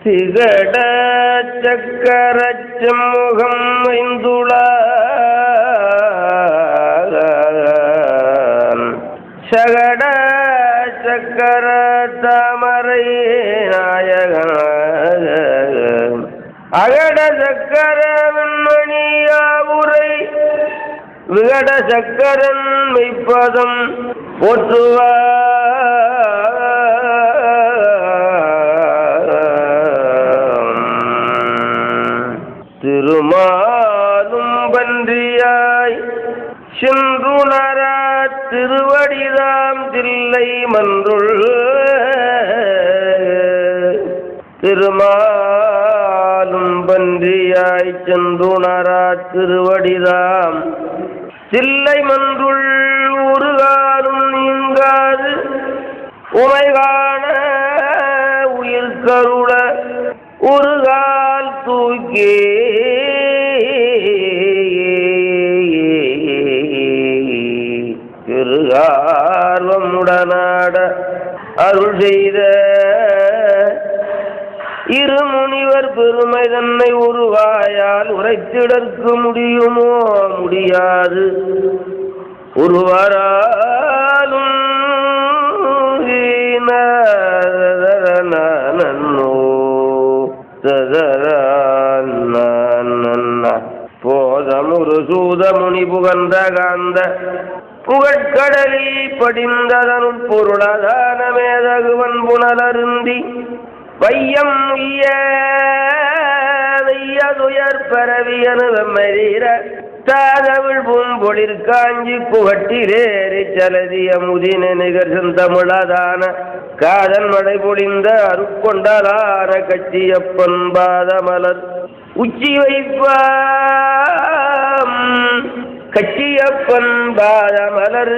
திகட சக்கர செம்முகம் ஐந்துள சகட சக்கர தாமரை நாயகன் அகட சக்கர வெண்மணியாவுரை விகட சக்கரன் மெய்ப்பதம் திருமாலும் பன்றியாய் சென்றுணரா திருவடிதாம் தில்லை மன்றுள் திருமாலும் பன்றியாய் சென்றுணரா திருவடிதாம் தில்லை மன்றுள் உருகாரும் நீங்காது உமைகாண உயிர் கருள உருகால் தூக்கி திருகார்வமுடனாட அருள் செய்த இருமுனிவர் பெருமை தன்னை உருவாயால் உரைத்திடற்கு முடியுமோ முடியாது உருவராலும் போதமுரு சூத முனி புகந்த காந்த புகழ்கடலில் படிந்ததனுள் பொருளாதான மேதகுவன் புனலருந்தி வையம் துயர் பரவியனுதமரீர தாதவிழ் பூம்பொழிற் காஞ்சி புகட்டிலேறி சலதிய முதின நிகர் செந்தமிழதான காதன் மழை பொழிந்த அருக்கொண்டலான கச்சியப்பன் பாதமலர் உச்சி வைப்பாம் கச்சியப்பன் பாதமலர்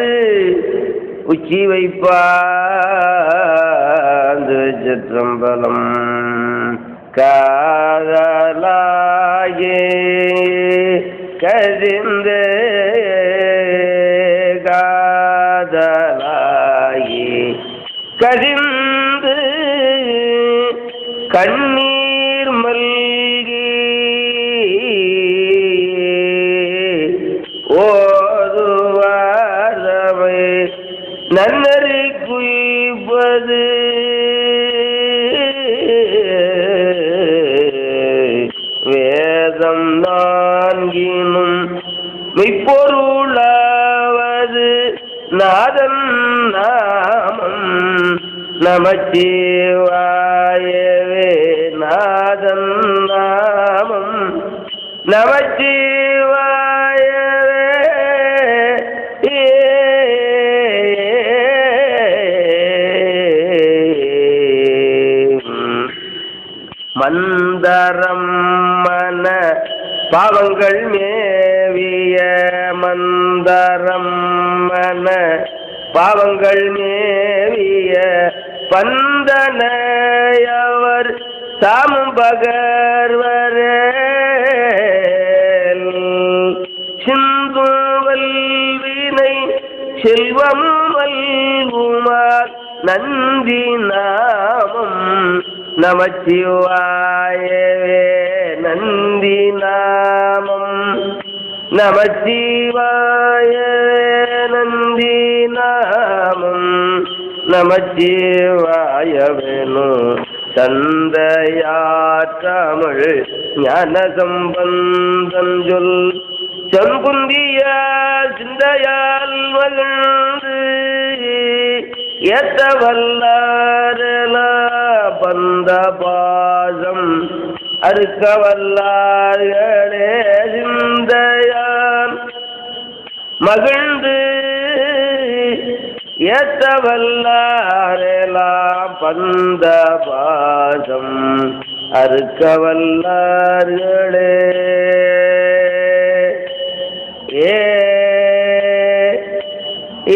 உச்சி வைப்பாந்து சிற்றம்பலம் காதலாயே கதிந்து காதலாயே கதிந்து கண்ணீர் மல்கி ஓதுவாரவை நன்னறி குய்வது வேதம் நான்கினும் மெய்ப்பொருளாவது நாதன் நாமம் நமச்சிவாயவே நாதன் நாமம் நமச்சிவாயவே மந்தரம் மன பாவங்கள் மேவிய மந்தரம் மன பாவங்கள் மேவிய பந்தனையவர் தாமும் பகர்வரே சிந்துவல் வினை செல்வம் வல்குமார் நந்தி நாமம் நமச்சிவாயவே நந்தி நாமம் நமச்சிவாயவே நந்தி நாமம் நமச்சிவாயவேனு தந்தையாற்றமிழ் ஞான சம்பந்தம் சொல் செம்புந்திய சிந்தையால் மகிழ்ந்து ஏத்த வல்லாரல பந்த பாசம் அறுக்க வல்லார்களே சிந்தையால் மகிழ்ந்து ஏத்த வல்லாரெலாம் பந்த பாசம் அறுக்க வல்லார்களே ஏ ஏ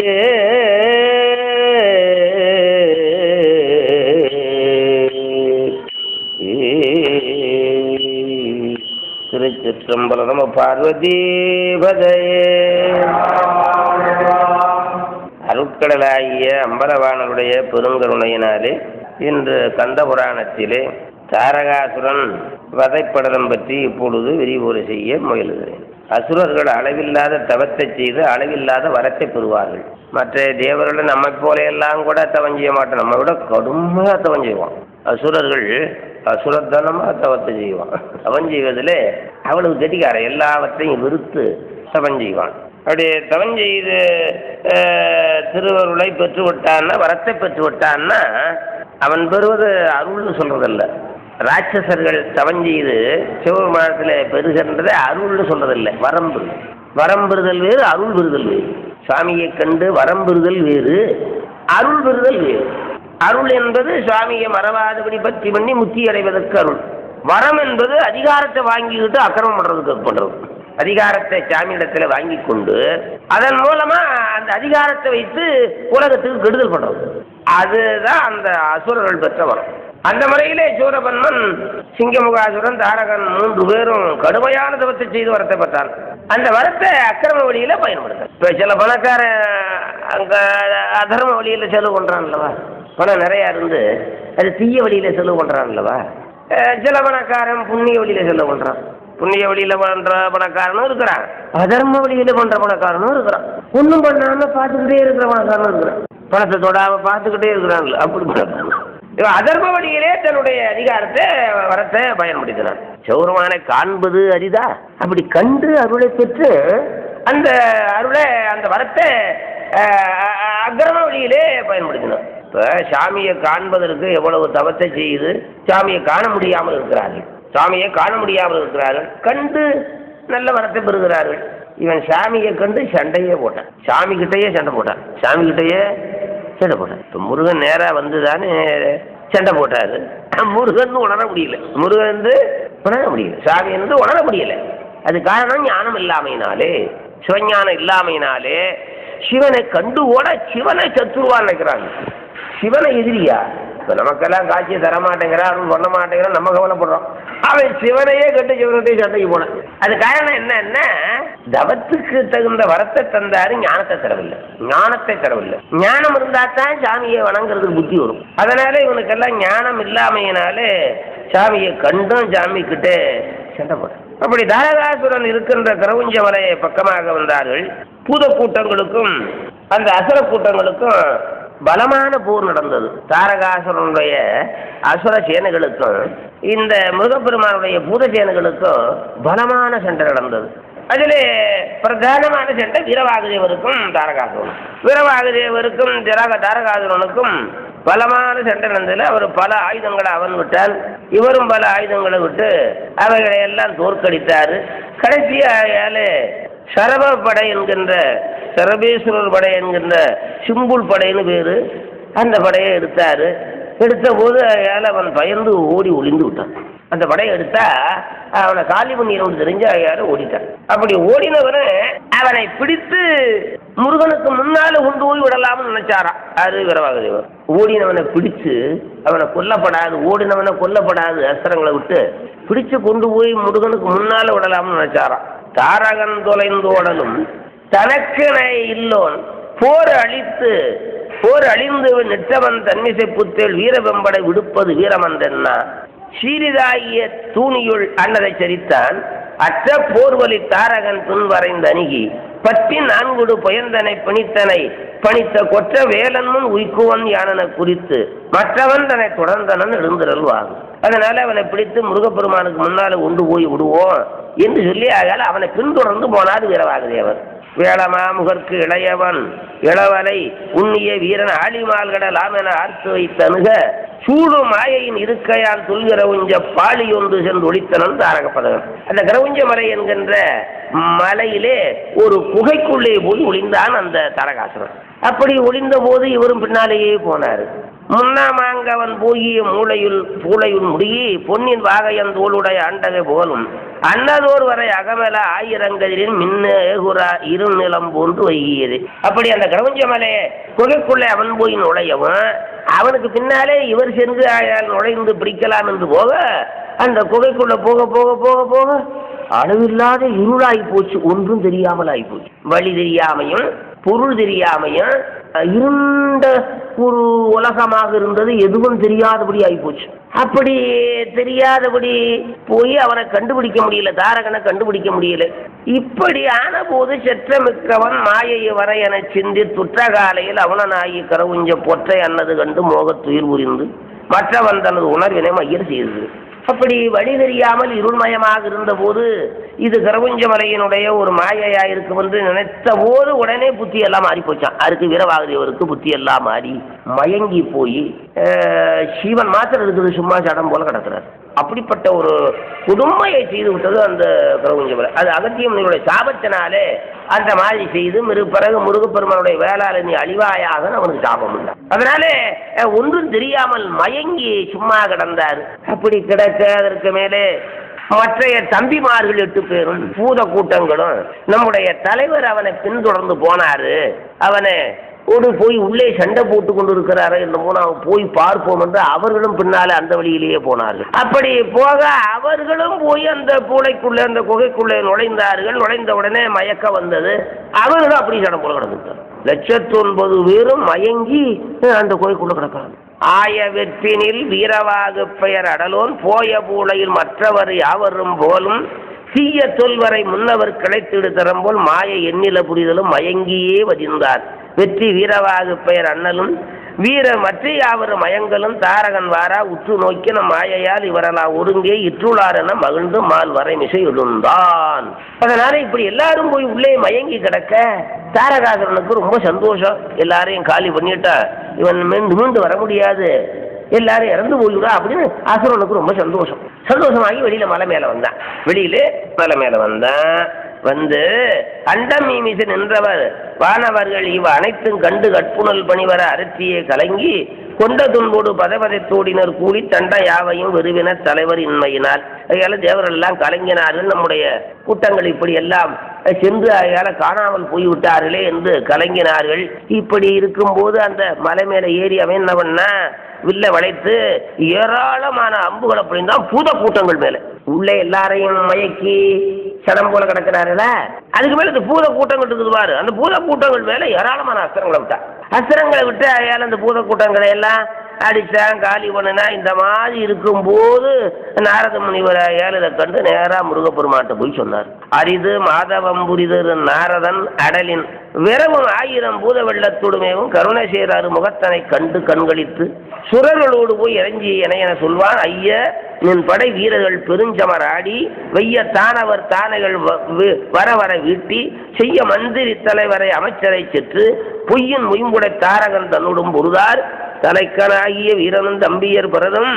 திருச்சிற்றம்பலம். நம பார்வதி பதையே. அருட்கடலாகிய அம்பலவாணருடைய பெருங்கருணையினாலே இன்று கந்த புராணத்திலே தாரகாசுரன் வதைப்படலம் பற்றி இப்பொழுது விரிவுரை செய்ய முயலுகிறேன். அசுரர்கள் அளவில்லாத தவத்தை செய்து அளவில்லாத வரத்தை பெறுவார்கள். மற்ற தேவர்கள் நம்மை போலையெல்லாம் கூட தவம் செய்ய மாட்டோம், நம்ம விட கடுமையாக தவம் செய்வான். அசுரர்கள் அசுரத்தனமாக தவத்தை செய்வான். தவம் செய்வதில் அவ்வளவு கெட்டிக்கார, எல்லாவற்றையும் விருத்து தவம் செய்வான். அப்படி தவம் செய்து திருவருளை பெற்று விட்டான்னா, வரத்தை பெற்று விட்டான்னா அவன் பெறுவது அருள்னு சொல்றதில்லை. ராட்சசர்கள் தவம் செய்து சிவபெருமானத்தில் பெறுகின்றதை அருள்னு சொல்றதில்லை, வரம்பு. வரம் பெறுதல் வேறு, அருள் பெறுதல் வேறு. சுவாமியை கண்டு வரம் பெறுதல் வேறு, அருள் பெறுதல் வேறு. அருள் என்பது சுவாமியை மறவாதபடி பற்றி பண்ணி முக்தி அடைவதற்கு அருள். வரம் என்பது அதிகாரத்தை வாங்கிக்கிட்டு அக்கிரமம் பண்றதுக்கு பண்றது. அதிகாரத்தை சாமியிடத்தில் வாங்கி கொண்டு அதன் மூலமா அந்த அதிகாரத்தை வைத்து உலகத்துக்கு கெடுதல் பண்றது. அதுதான் அந்த அசுரர்கள் பெற்ற வரம். அந்த முறையிலே சூரபன்மன், சிங்கமுகாசுரன், தாரகன் 3 பேரும் கடுமையான தவத்தை செய்து வரத்தை பெற்றான். அந்த வரத்தை அக்கிரம வழியில பயன்படுத்த. இப்ப சில பணக்கார அங்க அதர்ம வழியில செலவு பண்றான் அல்லவா, பணம் நிறையா இருந்து அது தீய வழியில செலவு பண்றான் அல்லவா. சில பணக்காரன் புண்ணிய வழியில செலவு பண்றான். புண்ணிய வழியில பண்ற பணக்காரனும் இருக்கிறான், அதர்ம வழியில பண்ற பணக்காரனும் இருக்கிறான், ஒன்றும் பண்ணாம பார்த்துக்கிட்டே இருக்கிற பணக்காரனும் இருக்கிறான், பணத்தை தொடாம பார்த்துக்கிட்டே இருக்கிறான்ல அப்படி பணக்காரன். அதர்ம வழியிலே தன்னுடைய அதிகாரத்தை வரத்தை பயன்படுத்தினான். சௌரமானை காண்பது அரிதா, அப்படி கண்டு அருளை பெற்று அந்த அருளை அந்த வரத்தை அக்கிரம வழியிலே பயன்படுத்தினான். இப்போ சாமியை காண்பதற்கு எவ்வளவு தவத்தை செய்து சாமியை காண முடியாமல் இருக்கிறார்கள். சாமியை காண முடியாமல் இருக்கிறார்கள், கண்டு நல்ல வரத்தை பெறுகிறார்கள். இவன் சாமியை கண்டு சண்டையே போட்டான், சாமி கிட்டையே சண்டை போட்டான், சாமி கிட்டையே சண்டை போட்டான். இப்போ முருகன் நேராக வந்து தானே சண்டை போட்டாரு. முருகன் உணர முடியல, முருகன் உணர முடியல, சாமி உணர முடியல. அது காரணம் ஞானம் இல்லாமையினாலே, சிவஞானம் இல்லாமையினாலே சிவனை கண்டு ஓட சிவனை சத்துருவான்னு நினைக்கிறாங்க. சிவனை எதிரியா? இப்போ நமக்கெல்லாம் காட்சியை தரமாட்டேங்கிறா, அருள் பண்ண மாட்டேங்கிறான், நம்ம கவலைப்படுறோம். அவன் சிவனையே கட்டு சிவனுடைய சண்டைக்கு போனான். அது காரணம் என்னன்னா, தவத்துக்கு தகுந்த வரத்தை தந்தாரு, ஞானத்தை தரவில்லை. ஞானத்தை தரவில்லை. ஞானம் இருந்தா தான் சாமியை வணங்குறதுக்கு புத்தி வரும். அதனால இவனுக்கெல்லாம் ஞானம் இல்லாமையினாலே சாமியை கண்டும் சாமி கிட்டே சண்டை போட்டான். அப்படி தாரகாசுரன் இருக்கின்ற கிரவுஞ்ச மலையை பக்கமாக வந்தார்கள். பூத கூட்டங்களுக்கும் அந்த அசுர கூட்டங்களுக்கும் பலமான போர் நடந்தது. தாரகாசுரனுடைய அசுர சேனைகளுக்கும் இந்த முருகப்பெருமானுடைய பூத சேனைகளுக்கும் பலமான சண்டை நடந்தது. அதில் பிரதானமான சண்டை வீரவாகுதேவருக்கும் தாரகாசுரனும். வீரவாகுதேவருக்கும் தாரகாசுரனுக்கும் பலமான சண்டை நடந்ததில் அவர் பல ஆயுதங்களை அவன் விட்டால், இவரும் பல ஆயுதங்களை விட்டு அவைகளை எல்லாம் தோற்கடித்தார். கடைசியாக சரப படை என்கின்ற, சரபேஸ்வரர் படை என்கின்ற சிம்புல் படைன்னு பேரு, அந்த படையை எடுத்தாரு. எடுத்த போது அவன் பயந்து ஓடி ஒளிந்து விட்டான். அந்த படையை எடுத்தா அவனை காலி பண்ணிடும் தெரிஞ்ச யாரும் ஓடிட்டான். அப்படி ஓடினவனை அவனை பிடித்து முருகனுக்கு முன்னால கொண்டு போய் விடலாம்னு நினைச்சாராம். அது வீரவாகுதேவர். ஓடினவனை பிடிச்சு அவனை கொல்லப்படாது, ஓடினவனை கொல்லப்படாது, அஸ்திரங்களை விட்டு பிடிச்சு கொண்டு போய் முருகனுக்கு முன்னால விடலாம்னு நினைச்சாராம். தாரகன் தொலைந்தோடலும் தனக்கென இல்லோன் போர் அழிந்து நிற்றவன் தன்மிசை புத்தேள் வீரவெம்படை விடுப்பது வீரமன்றன்னா சீரிதாகிய தூணியுள் அன்னதை சரித்தான். அற்ற போர்வலி தாரகன் துன்வரைந்து அணுகி பற்றி 4 பயந்தனை பணித்த கொற்ற வேலன் முன் உய்க்குவன் யானன குறித்து மற்றவன் தன்னை தொடர்ந்தனன் எழுந்திரல்வாகும். அதனால அவனை பிடித்து முருகப்பெருமானுக்கு முன்னால கொண்டு போய் விடுவோம் என்று சொல்லி ஆகால அவனை பின்தொடர்ந்து போனார் வீரவாகுதேவர். வேளமா முகற்கு இளையவன் இளவலை உண்ணிய வீரன் ஆலிமால்கடல் ஆமென ஆர்த்து வைத்தணுக சூடு மாயையின் இருக்கையால் துல்கிற உஞ்ச பாலி ஒன்று சென்று ஒளித்தனன் தாரகப்பதகன். அந்த கிரவுஞ்ச மலை என்கின்ற மலையிலே ஒரு குகைக்குள்ளே போய் ஒளிந்தான் அந்த தாரகாசுரன். அப்படி ஒளிந்த போது இவரும் பின்னாலேயே போனார். முன்னாமாங்கவன் போகிய பூளையுள் முடியி பொன்னின் வாகையன் தோளுடைய அண்டகை போலும் அன்னதோர் வரை அகமல ஆயிரங்களின் மின்னேகுரா இருநிலம் போன்று வைகியது. அப்படி அந்த கிரவுஞ்ச மலையை குகைக்குள்ளே அவன் போய் நுழையவும் அவனுக்கு பின்னாலே இவர் சென்று நுழைந்து பிடிக்கலாம் என்று போக அந்த குகைக்குள்ள போக போக போக போக அளவில்லாத இருளாகி போச்சு, ஒன்றும் தெரியாமல் ஆகிப்போச்சு. வழி தெரியாமையும் பொருள் தெரியாமையும் இருண்ட ஒரு உலகமாக இருந்தது, எதுவும் தெரியாதபடி ஆகிப்போச்சு. அப்படி தெரியாதபடி போய் அவனை கண்டுபிடிக்க முடியல, தாரகனை கண்டுபிடிக்க முடியல. இப்படி ஆன போது செற்றமிக்கவன் மாயையை வர என சிந்தி துற்றகாலையில் அவனாகி கரவுஞ்ச பொற்றை அன்னது கண்டு மோகத்துயிர் புரிந்து மற்றவன் தனது உணர்வினை மையல் செய்தது. அப்படி வழி தெரியாமல் இருள்மயமாக இருந்த போது இது கரவுஞ்ச மலையினுடைய ஒரு மாயையா இருக்கும் என்று நினைத்த போது உடனே புத்தி எல்லாம் மாறி போச்சான். அதுக்கு வீரவாகதேவருக்கு புத்தி எல்லாம் மாறி மயங்கி போய் சிவன் மாத்திரம் இருக்குது, சும்மா சடம் போல கிடக்கிறார். அப்படிப்பட்ட ஒரு கொடுமையை செய்து விட்டது அந்த கரவுஞ்ச மலை. அது அகத்திய முனிவருடைய சாபத்தினாலே அந்த மாதிரி செய்து பிறகு முருகப்பெருமானுடைய வேளாள நீ அழிவாயாக அவனுக்கு சாபம் இல்லை. அதனால ஒன்றும் தெரியாமல் மயங்கி சும்மா கிடந்தார். அப்படி கிடக்க அதற்கு மேலே மற்றைய தம்பிமார்கள் 8 பேரும் பூத கூட்டங்களும் நம்முடைய தலைவர் அவனை பின்தொடர்ந்து போனாரு. அவனை போய் உள்ளே சண்டை போட்டு கொண்டு இருக்கிறாரு என்னமோ நாம் போய் பார்ப்போம் என்று அவர்களும் பின்னாலே அந்த வழியிலேயே போனார்கள். அப்படி போக அவர்களும் போய் அந்த பூளைக்குள்ளே அந்த குகைக்குள்ளே நுழைந்தார்கள். நுழைந்த உடனே மயக்க வந்தது. அவர்களும் அப்படி சண்டை போல கிடந்துட்டார். 109 பேரும் மயங்கி அந்த குகைக்குள்ள கிடக்கிறாங்க. ஆய வெற்றினில் வீரவாகு பெயர் அடலோன் போய பூளையில் மற்றவர் யாவரும் போலும் தீய தொல்வரை முன்னவர் கிடைத்திடு தரம்போல் மாய எண்ணில புரிதலும் மயங்கியே வதிர்ந்தார். வெற்றி வீரவாகு பெயர் அண்ணலும் வீர மற்ற யாவரும் மயங்கலும் தாரகன் வாரா உற்று நோக்கி நம் மாயையால் இவரெல்லாம் ஒருங்கே இற்றுளார் என மகிழ்ந்து மால் வரை மிசை எழுந்தான். அதனால இப்படி எல்லாரும் போய் உள்ளே மயங்கி கிடக்க தாரகாசுரனுக்கு ரொம்ப சந்தோஷம். எல்லாரையும் காலி பண்ணிட்டா இவன் மீண்டு வர முடியாது, எல்லாரும் இறந்து போயிடுறா அப்படின்னு அசுரனுக்கு ரொம்ப சந்தோஷமாகி வெளியில மலை மேல வந்தான். வந்து அண்டம் மீமிசு நின்றவர் வானவர்கள் இவ அனைத்தும் கண்டு கற்புணல் பணிவர அரசியை கலங்கி கொண்ட துன்போடு பதபதைத்தோடினர் கூடி தண்ட யாவையும் விருவின தலைவர் இன்மையினால். அதனால தேவர்கள் எல்லாம் கலங்கினார்கள். நம்முடைய கூட்டங்கள் இப்படி எல்லாம் சென்று அதனால காணாமல் போய்விட்டார்களே என்று கலங்கினார்கள். இப்படி இருக்கும்போது அந்த மலை மேல ஏறி அவன் என்ன பண்ணா வில்ல வளைத்து ஏராளமான அம்புகளை புரிந்தான் பூத கூட்டங்கள் மேல. உள்ளே எல்லாரையும் மயக்கி சடம் போல கிடக்கிறாருல, அதுக்கு மேல இந்த பூத கூட்டங்கள் இருக்குது பாரு, அந்த பூத கூட்டங்கள் மேல ஏராளமான அஸ்திரங்களை விட்டு அயால அந்த பூத கூட்டங்களை எல்லாம் அடிச்சான், காலி பண்ணினா. இந்த மாதிரி இருக்கும்போது நாரத முனிவர் அயால் இதை கண்டு நேரா முருகப்பெருமாட்ட போய் சொன்னார். அரிது மாதவம் புரிதர் நாரதன் அடலின் விரவும் 1000 பூத வெள்ளத்துடுமேவும் கருணை சேராறு முகத்தனை கண்டு கண்களித்து சுரர்களோடு போய் இறஞ்சி என சொல்வான். ஐய நின் படை வீரர்கள் பெருஞ்சமர் ஆடி வெய்ய தானவர் தானைகள் வர வர வீட்டி செய்ய மந்திரி தலைவரை அமைச்சரை செற்று பொய்யின் முயம்புடை தாரகன் தன்னுடும் பொருதார் தலைக்கனாகிய வீரனும் தம்பியர் பிறரும்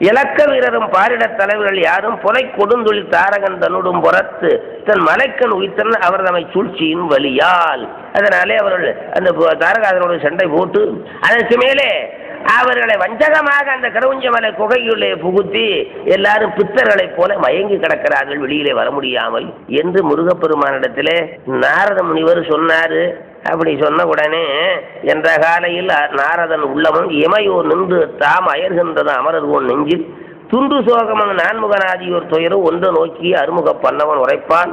இலக்க வீரரும் பாரிடத் தலைவர்கள் யாரும் புலை கொடுந்தொழில் தாரகன் தன்னுடும் புறத்து தன் மலைக்கன் உயிர்த்தன் அவர் தம்மை சூழ்ச்சியின் வழியால். அதனாலே அவர்கள் அந்த தாரகாதனோட சண்டை போட்டு அதற்கு மேலே அவர்களை வஞ்சகமாக அந்த கரவுஞ்ச மலை குகையுள்ளே புகுத்தி எல்லாரும் பித்தர்களைப் போல மயங்கி கிடக்கிறார்கள், வெளியிலே வர முடியாமல் என்று முருகப்பெருமானிடத்திலே நாரத முனிவர் சொன்னாரு. அப்படி சொன்ன உடனே என்ற காலையில் நாரதன் உள்ளமும் இமையோர் நின்று தாம் அயர்கின்றது அமரர்வோன் நெஞ்சில் துண்டு சோகமன் நான்முகனாதியோர் துயரும் ஒன்று நோக்கி அருமுக பண்ணவன் உரைப்பான்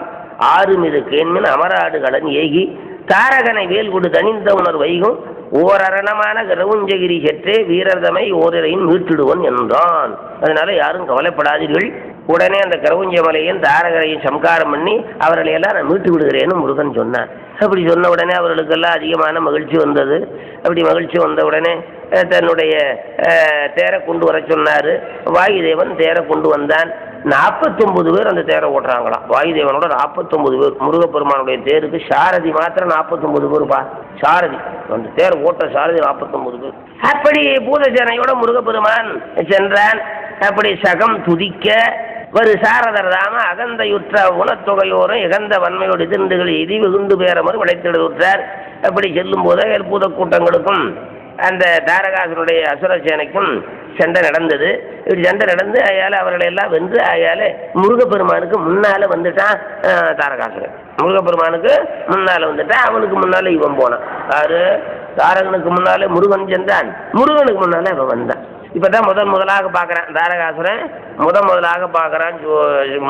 ஆறு மீது கேண்மின் அமராடு கடன் ஏகி தாரகனை வேல் கொடு தனிந்த உணர் வைகும் ஓரணமான கரவுஞ்சகிரி செற்றே வீரர்தமை ஓரிரையின் மீட்டிடுவன் என்றான். அதனால யாரும் கவலைப்படாதீர்கள், உடனே அந்த கரவுஞ்ச மலையின் தாரகரையும் சம்காரம் பண்ணி அவர்களை எல்லாம் நான் மீட்டு விடுகிறேன்னு முருகன் சொன்னான். அப்படி சொன்ன உடனே அவர்களுக்கெல்லாம் அதிகமான மகிழ்ச்சி வந்தது. அப்படி மகிழ்ச்சி வந்த உடனே தன்னுடைய தேரை கொண்டு வர சொன்னார். வாயுதேவன் தேரை கொண்டு வந்தான். 49 பேர் அந்த தேரை ஓட்டுறாங்களாம். வாயுதேவனோட 49 பேர். முருகப்பெருமானுடைய தேருக்கு சாரதி மாத்திரம் 49 பேருப்பா. சாரதி அந்த தேரை ஓட்ட சாரதி 49 பேர். அப்படி பூதசேனையோட முருகப்பெருமான் சென்றான். அப்படி சகம் துதிக்க ஒரு சாரதர் தாம அகந்தையுற்ற உணத்தொகையோரும் இகந்த வன்மையோடு எதிர்ந்துகள் எதி வெகுண்டு பேரமர் விளைத்திடுறார். அப்படி செல்லும் போது பூத கூட்டங்களுக்கும் அந்த தாரகாசனுடைய அசுர சேனைக்கும் சண்டை நடந்தது. இப்படி சண்டை நடந்து அயால அவர்களை எல்லாம் வென்று அயால முருகப்பெருமானுக்கு முன்னால வந்துட்டான் தாரகாசுரன். முருகப்பெருமானுக்கு முன்னால வந்துட்டான். அவனுக்கு முன்னால இவன் போனான். யாரு? தாரகனுக்கு முன்னாலே முருகன் சென்றான், முருகனுக்கு முன்னால இவன் வந்தான். இப்பதான் முதலாக பார்க்கறான் தாரகாசுரன். முதலாக பார்க்கறான்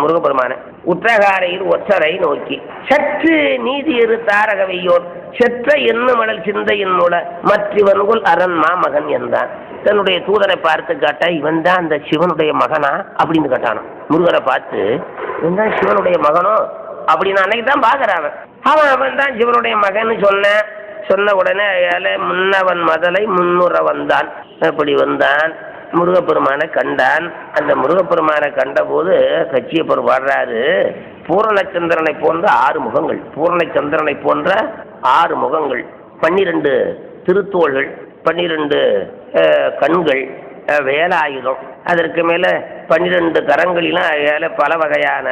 முருகப்பெருமான. உற்றகாரையில் ஒற்றரை நோக்கி சற்று நீதியரு தாரகவையோர் செற்ற என்ன மடல் சிந்தையின் மூல மற்றவன்குள் அரண் மாமகன் என்றான். தன்னுடைய தூதரை பார்த்து காட்டா, இவன் தான் அந்த சிவனுடைய மகனா அப்படின்னு கேட்டானோ. முருகரை பார்த்து இவன் தான் சிவனுடைய மகனோ அப்படின்னு அன்னைக்கு தான் பார்க்குறான். அவன் தான் சிவனுடைய மகன் சொன்ன உடனே முன்னவன் மதலை முன்னுற வந்தான். அப்படி வந்தான், முருகப்பெருமானை கண்டான். அந்த முருகப்பெருமானை கண்டபோது கச்சியப்பர் பாடுறாரு, பூரணச்சந்திரனை போன்ற 6 முகங்கள், பூரணச்சந்திரனை போன்ற 6 முகங்கள், 12 திருத்தோள்கள், 12 கண்கள், வேலாயுதம், அதற்கு மேலே 12 கரங்களிலும் பல வகையான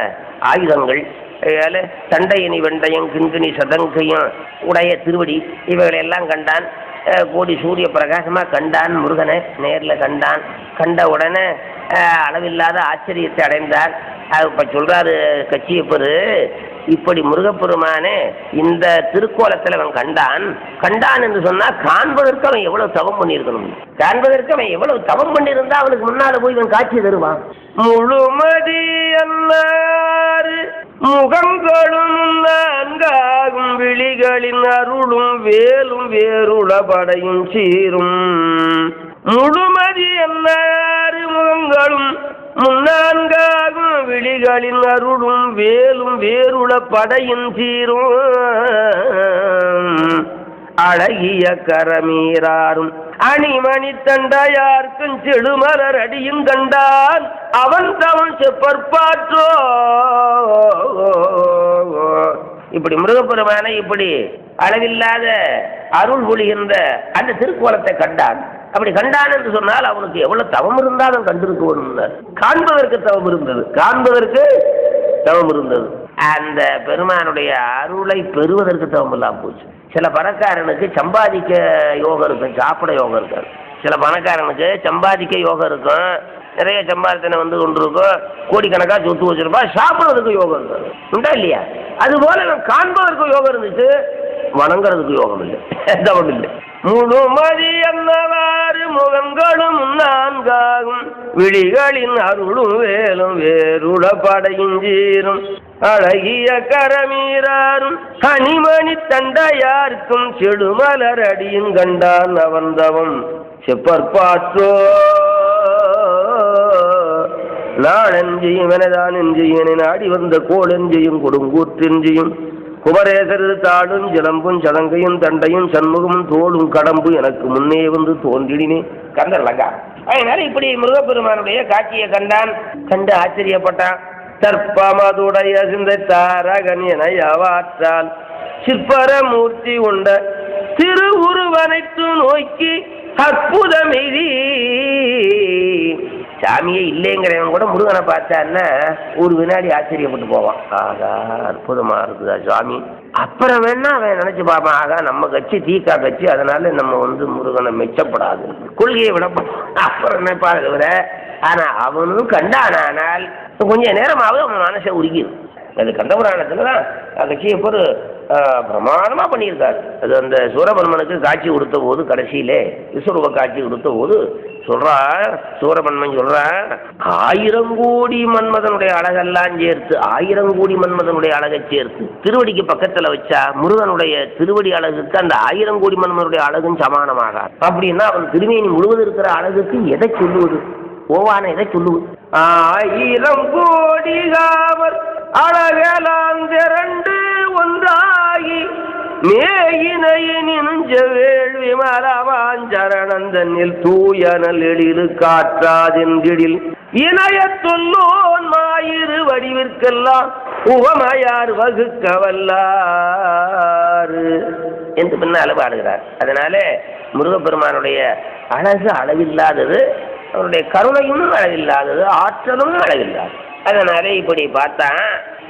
ஆயுதங்கள், தண்டையணி வெண்டையும் கிண்கிணி சதங்கையும் உடைய திருவடி, இவைகளெல்லாம் கண்டான். கோடி சூரிய பிரகாசமாக கண்டான். முருகனை நேரில் கண்டான். கண்ட உடனே அளவில்லாத ஆச்சரியத்தை அடைந்தார். இப்போ சொல்கிறாரு கச்சியப்பர், இப்படி முருகப்பெருமானே இந்த திருக்கோலத்தில் அவன் கண்டான் என்று சொன்னால் காண்பதற்கு அவன் எவ்வளவு தவம் பண்ணியிருக்கணும், காண்பதற்கு அவன் எவ்வளவு தவம் பண்ணியிருந்தா அவனுக்கு முன்னால் போய் இவன் காட்சி தருவான். முழுமதி அன்னாறு முகங்களும் நான்காகும் விழிகளின் அருளும் வேலும் வேறுள படையும் சீரும். முழுமதி அன்னாறு முகங்களும் முன்னான்காகும் விழிகளின் அருளும் வேலும் வேறுள படையின் சீரும். அழகிய கரமீராரும் அணிமணி தண்டையார்க்கும் செடுமலர் அடியும் கண்டான் அவன் தவன் செப்பற்பாற்றோ. இப்படி முருகப்பெருமானை இப்படி அளவில்லாத அருள் பொழிகின்ற அந்த திருக்கோலத்தை கண்டான். அப்படி கண்டான் என்று சொன்னால் அவனுக்கு எவ்வளவு தவம் இருந்தாலும் கண்டிருக்க வேணும். காண்பதற்கு தவம் இருந்தது. அந்த பெருமானுடைய அருளை பெறுவதற்கு தவம் இல்லாம போச்சு. சில பணக்காரனுக்கு சம்பாதிக்க யோகம் இருக்கும், சாப்பிட யோகம் இருக்காது. சில பணக்காரனுக்கு சம்பாதிக்க யோகம் இருக்கும், நிறைய சம்பாதித்தனை வந்து கொண்டு இருக்கும், கோடிக்கணக்காக சொத்து வச்சிருப்பா, சாப்பிட்றதுக்கு யோகம் இருக்காது. உண்டா இல்லையா? அதுபோல காண்பதற்கு யோகம் இருந்துச்சு, வணங்குறதுக்கு யோகம் இல்லை, தவம் இல்லை. முழுமதி என்னவாறு முகங்களும் நான்காகும் விழிகளின் அருளும் வேலும் வேறுள படையும் சீரும். அழகிய கரமீராரும் கனிமணி தண்டையார்க்கும் செடுமலர் அடியும் கண்டான் அவன் தவம் செப்பற்பாற்றோ. நானெஞ்செய்யும் எனதான் எஞ்செய்யனை நாடி வந்த கோளெஞ்செய்யும் கொடுங்கூற்றெஞ்செய்யும் குமரேசர் தாடும் ஜலம்பும் சதங்கையும் தண்டையும் சண்முகமும் தோளும் கடம்பு எனக்கு முன்னே வந்து தோன்றினே கந்தர்லங்கா. அதனால இப்படி முருகப்பெருமானுடைய காட்சியை கண்டு ஆச்சரியப்பட்டான். தற்பமதுடைய சிந்தை தாரகன் என அவாற்றால் சிற்பரமூர்த்தி உண்ட திருவுருவனைத்து நோக்கி அற்புதமெய்தி. சாமியே இல்லைங்கிறவன் கூட முருகனை பார்த்தான்னா ஒரு வினாடி ஆச்சரியப்பட்டு போவான். ஆகா அற்புதமா இருக்குதா சாமி. அப்புறம் வேணா அவன் நினைச்சு பார்ப்பான், ஆகா நம்ம கட்சி தீக்கா கட்சி, அதனால நம்ம வந்து முருகனை மெச்சப்படாது, கொள்கையை விடப்படும் அப்புறம் நினைப்பாரு தவிர. ஆனா அவனும் கண்டானால் கொஞ்ச நேரமாவது அவன் மனசை உருகிது. அது கந்தபுராணத்துல தான் கட்சியை பொறு பிரமாணமா பண்ணியிருக்காரு. அது அந்த சூரபன்மனுக்கு காட்சி கொடுத்த போது, கடைசியிலே விஸ்வரூப காட்சி கொடுத்த போது சூரபன்மன் சொல்றான், 1000 கோடி மன்மதனுடைய அழகெல்லாம் சேர்த்து, 1000 கோடி மன்மதனுடைய அழகை சேர்த்து திருவடிக்கு பக்கத்துல வச்சா முருகனுடைய திருவடி அழகுக்கு அந்த 1000 கோடி மன்மதனுடைய அழகும் சமானமாக. அப்படின்னா அவன் திருமேனி முழுவதும் இருக்கிற அழகுக்கு எதை சொல்லுவது, ஓவான எதை சொல்லுவது? 1000 கோடி காவர் அழகெல்லாம் திரண்டு ஒன்றாகி மேயினையினுஞ்ச வேள்வி மலவாஞ்சரணந்தனில் தூயனல் எழிலு காற்றாதென்றிடில் இணைய சொல்லோன் மாயிரு வடிவிற்கெல்லாம் உவமையார் வகுக்க வல்லாறு என்று பின்னால் பாடுகிறார். அதனால முருகப்பெருமானுடைய அழகு அளவில்லாதது, அவருடைய கருணையும் அளவில்லாதது, ஆற்றலும் அளவில்லாதது. அதனால இப்படி பார்த்தா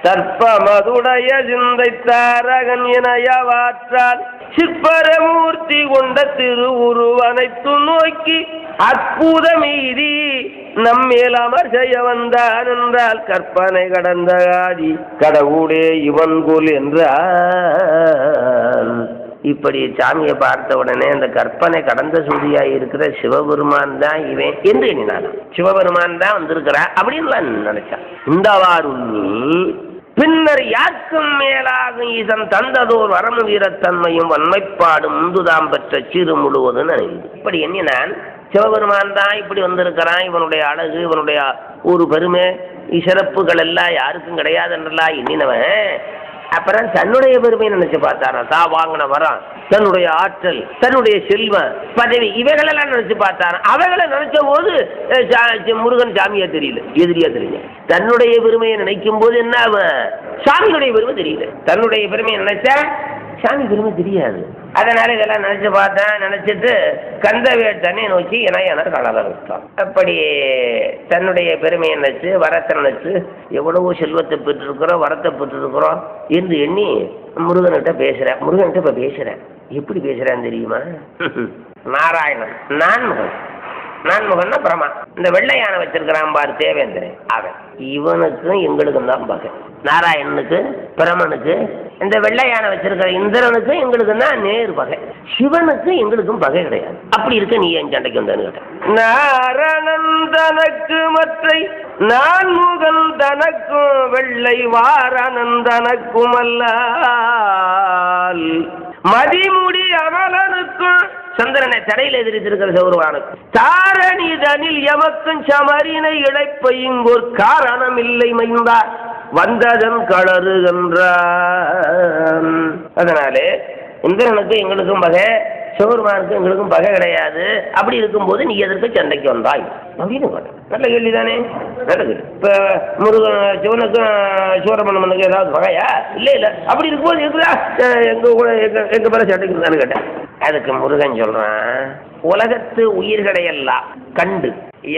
தற்பமதுடைய சிந்தை தாரகன் எனையவாற்றால் சிற்பரமூர்த்தி கொண்ட திருவுருவனைத்து நோக்கி அற்புதமீதி நம்மேல் அமர் செய்ய வந்தான் என்றால் கற்பனை கடந்த ஆதி கடவுளே இவன் கோல் என்றான். இப்படி சாமியை பார்த்த உடனே அந்த கற்பனை கடந்த சூரியாய் இருக்கிற சிவபெருமான் தான் இவன் என்று எண்ணினான். சிவபெருமான் தான் வந்திருக்கிறான் அப்படின்னு நினைச்சான். இந்தவாறு பின்னர் யாருக்கும் மேலாகும் ஈசன் தந்ததோர் வரமு வீரத்தன்மையும் வன்மைப்பாடும் முந்துதாம் பெற்ற சிறு முழுவதும் நினைவு. இப்படி எண்ணினான். சிவபெருமான் தான் இப்படி வந்திருக்கிறான், இவனுடைய அழகு, இவனுடைய ஒரு பெருமை, சிறப்புகள் எல்லாம் யாருக்கும் கிடையாது என்றெல்லாம் எண்ணினவன் அப்புறம் தன்னுடைய பெருமையை நினைச்சு பார்த்தானா. தான் வாங்கின வரான், தன்னுடைய ஆற்றல், தன்னுடைய செல்வம், பதவி, இவைகளெல்லாம் நினைச்சு பார்த்தானா. அவைகளை நினைச்ச போது முருகன் சாமியா தெரியல, எதிரியா தெரியல. தன்னுடைய பெருமையை நினைக்கும் போது என்ன அவன் சாமியுடைய பெருமை தெரியல. தன்னுடைய பெருமையை நினைச்சா சாமி பெருமை தெரியாது. அதனால இதெல்லாம் நினைச்சு பார்த்தேன். நினைச்சிட்டு கந்தவேட்டனை நோக்கி என காணாத விட்டான். அப்படி தன்னுடைய பெருமையை நினைச்சு வரத்தை நினைச்சு எவ்வளவோ செல்வத்தை பெற்றிருக்கிறோம், வரத்தை பெற்றிருக்கிறோம் என்று எண்ணி முருகன்கிட்ட பேசுறேன். முருகன்கிட்ட இப்ப பேசுறேன். எப்படி பேசுறேன்னு தெரியுமா? நாராயணன் நான்முகன். நான்முகன்னா பிரமா. இந்த வெள்ளை யானை வச்சிருக்கிறான் பாரு தேவேந்திரன், அவன். இவனுக்கும் எங்களுக்கும் தான் பகை. நாராயணனுக்கு பிரமனுக்கு, இந்த வெள்ளை யானை வச்சிருக்கிற இந்திரனுக்கும் எங்களுக்கும் தான் நேர் பகை. சிவனுக்கு எங்களுக்கும் பகை கிடையாது. அப்படி இருக்க நீ என் சண்டைக்கு வந்தான்னு கேட்டேன். நாரணன் தனக்கு மற்றை நான்முகன் தனக்கும் வெள்ளை வாரணன் தனக்கும் அல்ல மதிமுடி அமலனுக்கும் சந்திரனை தடையில் எதிர்த்திருக்கிற சௌரவானுக்கு தாரணிதனில் எமக்கும் சமரினை இழைப்ப இங்கொரு காரணம் இல்லை மைந்தார் வந்ததன் கலருகின்ற. அதனாலே இந்திரனுக்கு எங்களுக்கும் பகை, சௌரவானுக்கு எங்களுக்கும் பகை கிடையாது. அப்படி இருக்கும்போது நீ எதற்கு சண்டைக்கு வந்தாய் அப்படின்னு நல்ல கேள்வி தானே. நல்ல கேள்வி. இப்ப முருகன் சிவனுக்கும் சூரமன்னனுக்கு ஏதாவது பகையா? இல்ல இல்ல. அப்படி இருக்கும்போது இருக்குதா எங்க பேர சண்டைக்கு இருந்தான்னு கேட்டேன். அதுக்கு முருகன் சொல்றான், உலகத்து உயிர்களை எல்லாம் கண்டு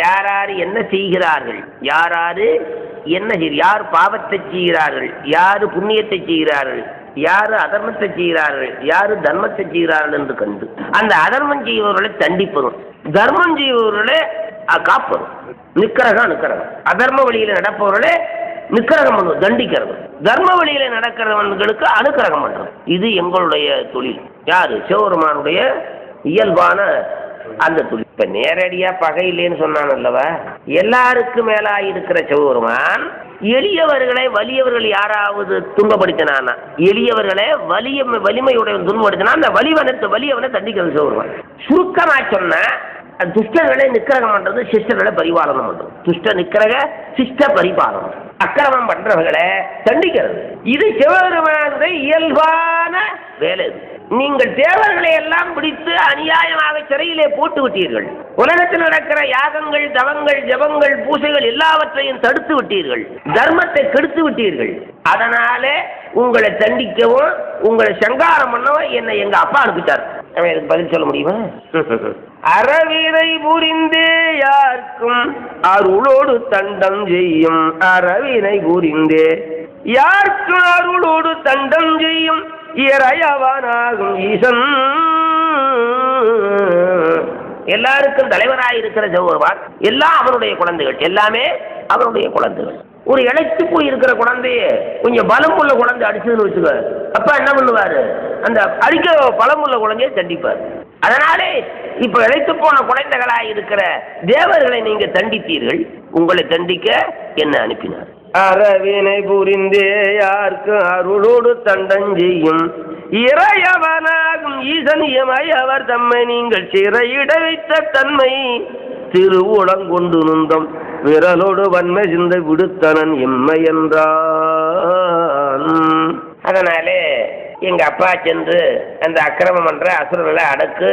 யாராரு என்ன செய்கிறார்கள், யாராரு என்ன யார் பாவத்தை செய்கிறார்கள், யாரு புண்ணியத்தை செய்கிறார்கள், யாரு அதர்மத்தை செய்கிறார்கள், யாரு தர்மத்தை செய்கிறார்கள் என்று கண்டு அந்த அதர்மம் செய்பவர்களை தண்டிப்பதும், தர்மம் செய்பவர்களே காப்பதும். நிக்கரகம் நிக்கரகம். அதர்ம வழியில நடப்பவர்களே நிக்கரகம் பண்ணுவது, தண்டிக்கிறது. தர்ம வழியில நடக்கிறவர்களுக்கு அனுக்கிரகம் பண்றது. இது எங்களுடைய தொழில். யாரு? சிவபெருமானுடைய இயல்பான அந்த தொழில். இப்ப நேரடியா பகை இல்லைன்னு சொன்னான் அல்லவா. எல்லாருக்கும் மேலா இருக்கிற சிவபெருமான் எளியவர்களை வலியவர்கள் யாராவது துன்பப்படுத்தினானா, எளியவர்களை வலிமையுடைய துன்பப்படுத்தினா அந்த வலியவனை தண்டிக்கிறது சிவபெருமான். சுருக்கமா சொன்ன துஷ்டர்களை நிக்கிரகம் பண்றது, சிஷ்டர்களை பரிபாலனம் பண்றது. துஷ்ட நிக்கிரக சிஷ்ட பரிபாலனம். அக்கிரமம் பண்றவர்களை தண்டிக்கிறது. இது சிவபெருமானுடைய இயல்பான வேலை. நீங்கள் தேவர்களை எல்லாம் பிடித்து அநியாயமாக சிறையிலே போட்டு விட்டீர்கள். உலகத்தில் நடக்கிற யாகங்கள், தவங்கள், ஜபங்கள், பூசைகள் எல்லாவற்றையும் தடுத்து விட்டீர்கள். தர்மத்தை கெடுத்து விட்டீர்கள். அதனாலே உங்களை தண்டிக்கவும் உங்களை சங்காரம் பண்ணவும் என்னை எங்க அப்பா அனுப்பிட்டார். இதுக்கு பதில் சொல்ல முடியுமா? அறவினை புரிந்தே யாருக்கும் அருளோடு தண்டம் செய்யும். அறவினை புரிந்தே யாருக்கும் அருளோடு தண்டம் செய்யும் இறையவனாகும் ஈசன். எல்லாருக்கும் தலைவராயிருக்கிற சிவபெருமான், எல்லாம் அவனுடைய குழந்தைகள், எல்லாமே அவனுடைய குழந்தைகள். ஒரு இழைத்து போய் இருக்கிற குழந்தைய கொஞ்சம் பலம் உள்ள குழந்தை அடிச்சதுன்னு வச்சுக்க, அப்ப என்ன பண்ணுவாரு? அந்த அடிக்க பலம் உள்ள குழந்தைய தண்டிப்பார். அதனாலே இப்ப இழைத்து போன குழந்தைகளாய் இருக்கிற தேவர்களை நீங்க தண்டித்தீர்கள். உங்களை தண்டிக்க என்ன அனுப்பினார். அறவினை புரிந்தே யாருக்கு அருளோடு தண்டஞ்செய்யும் இறையவனாகும் ஈசன் எமையவர் தம்மை நீங்கள் சிறையிட வைத்த தன்மை திருவுளங்கொண்டு நுந்தம் விரலோடு வன்மை சிந்தை விடுத்தனன் எம்மை என்றான். அதனாலே எங்க அப்பா சென்று அந்த அக்கிரமம் பண்ற அசுரர்களை அடக்கு,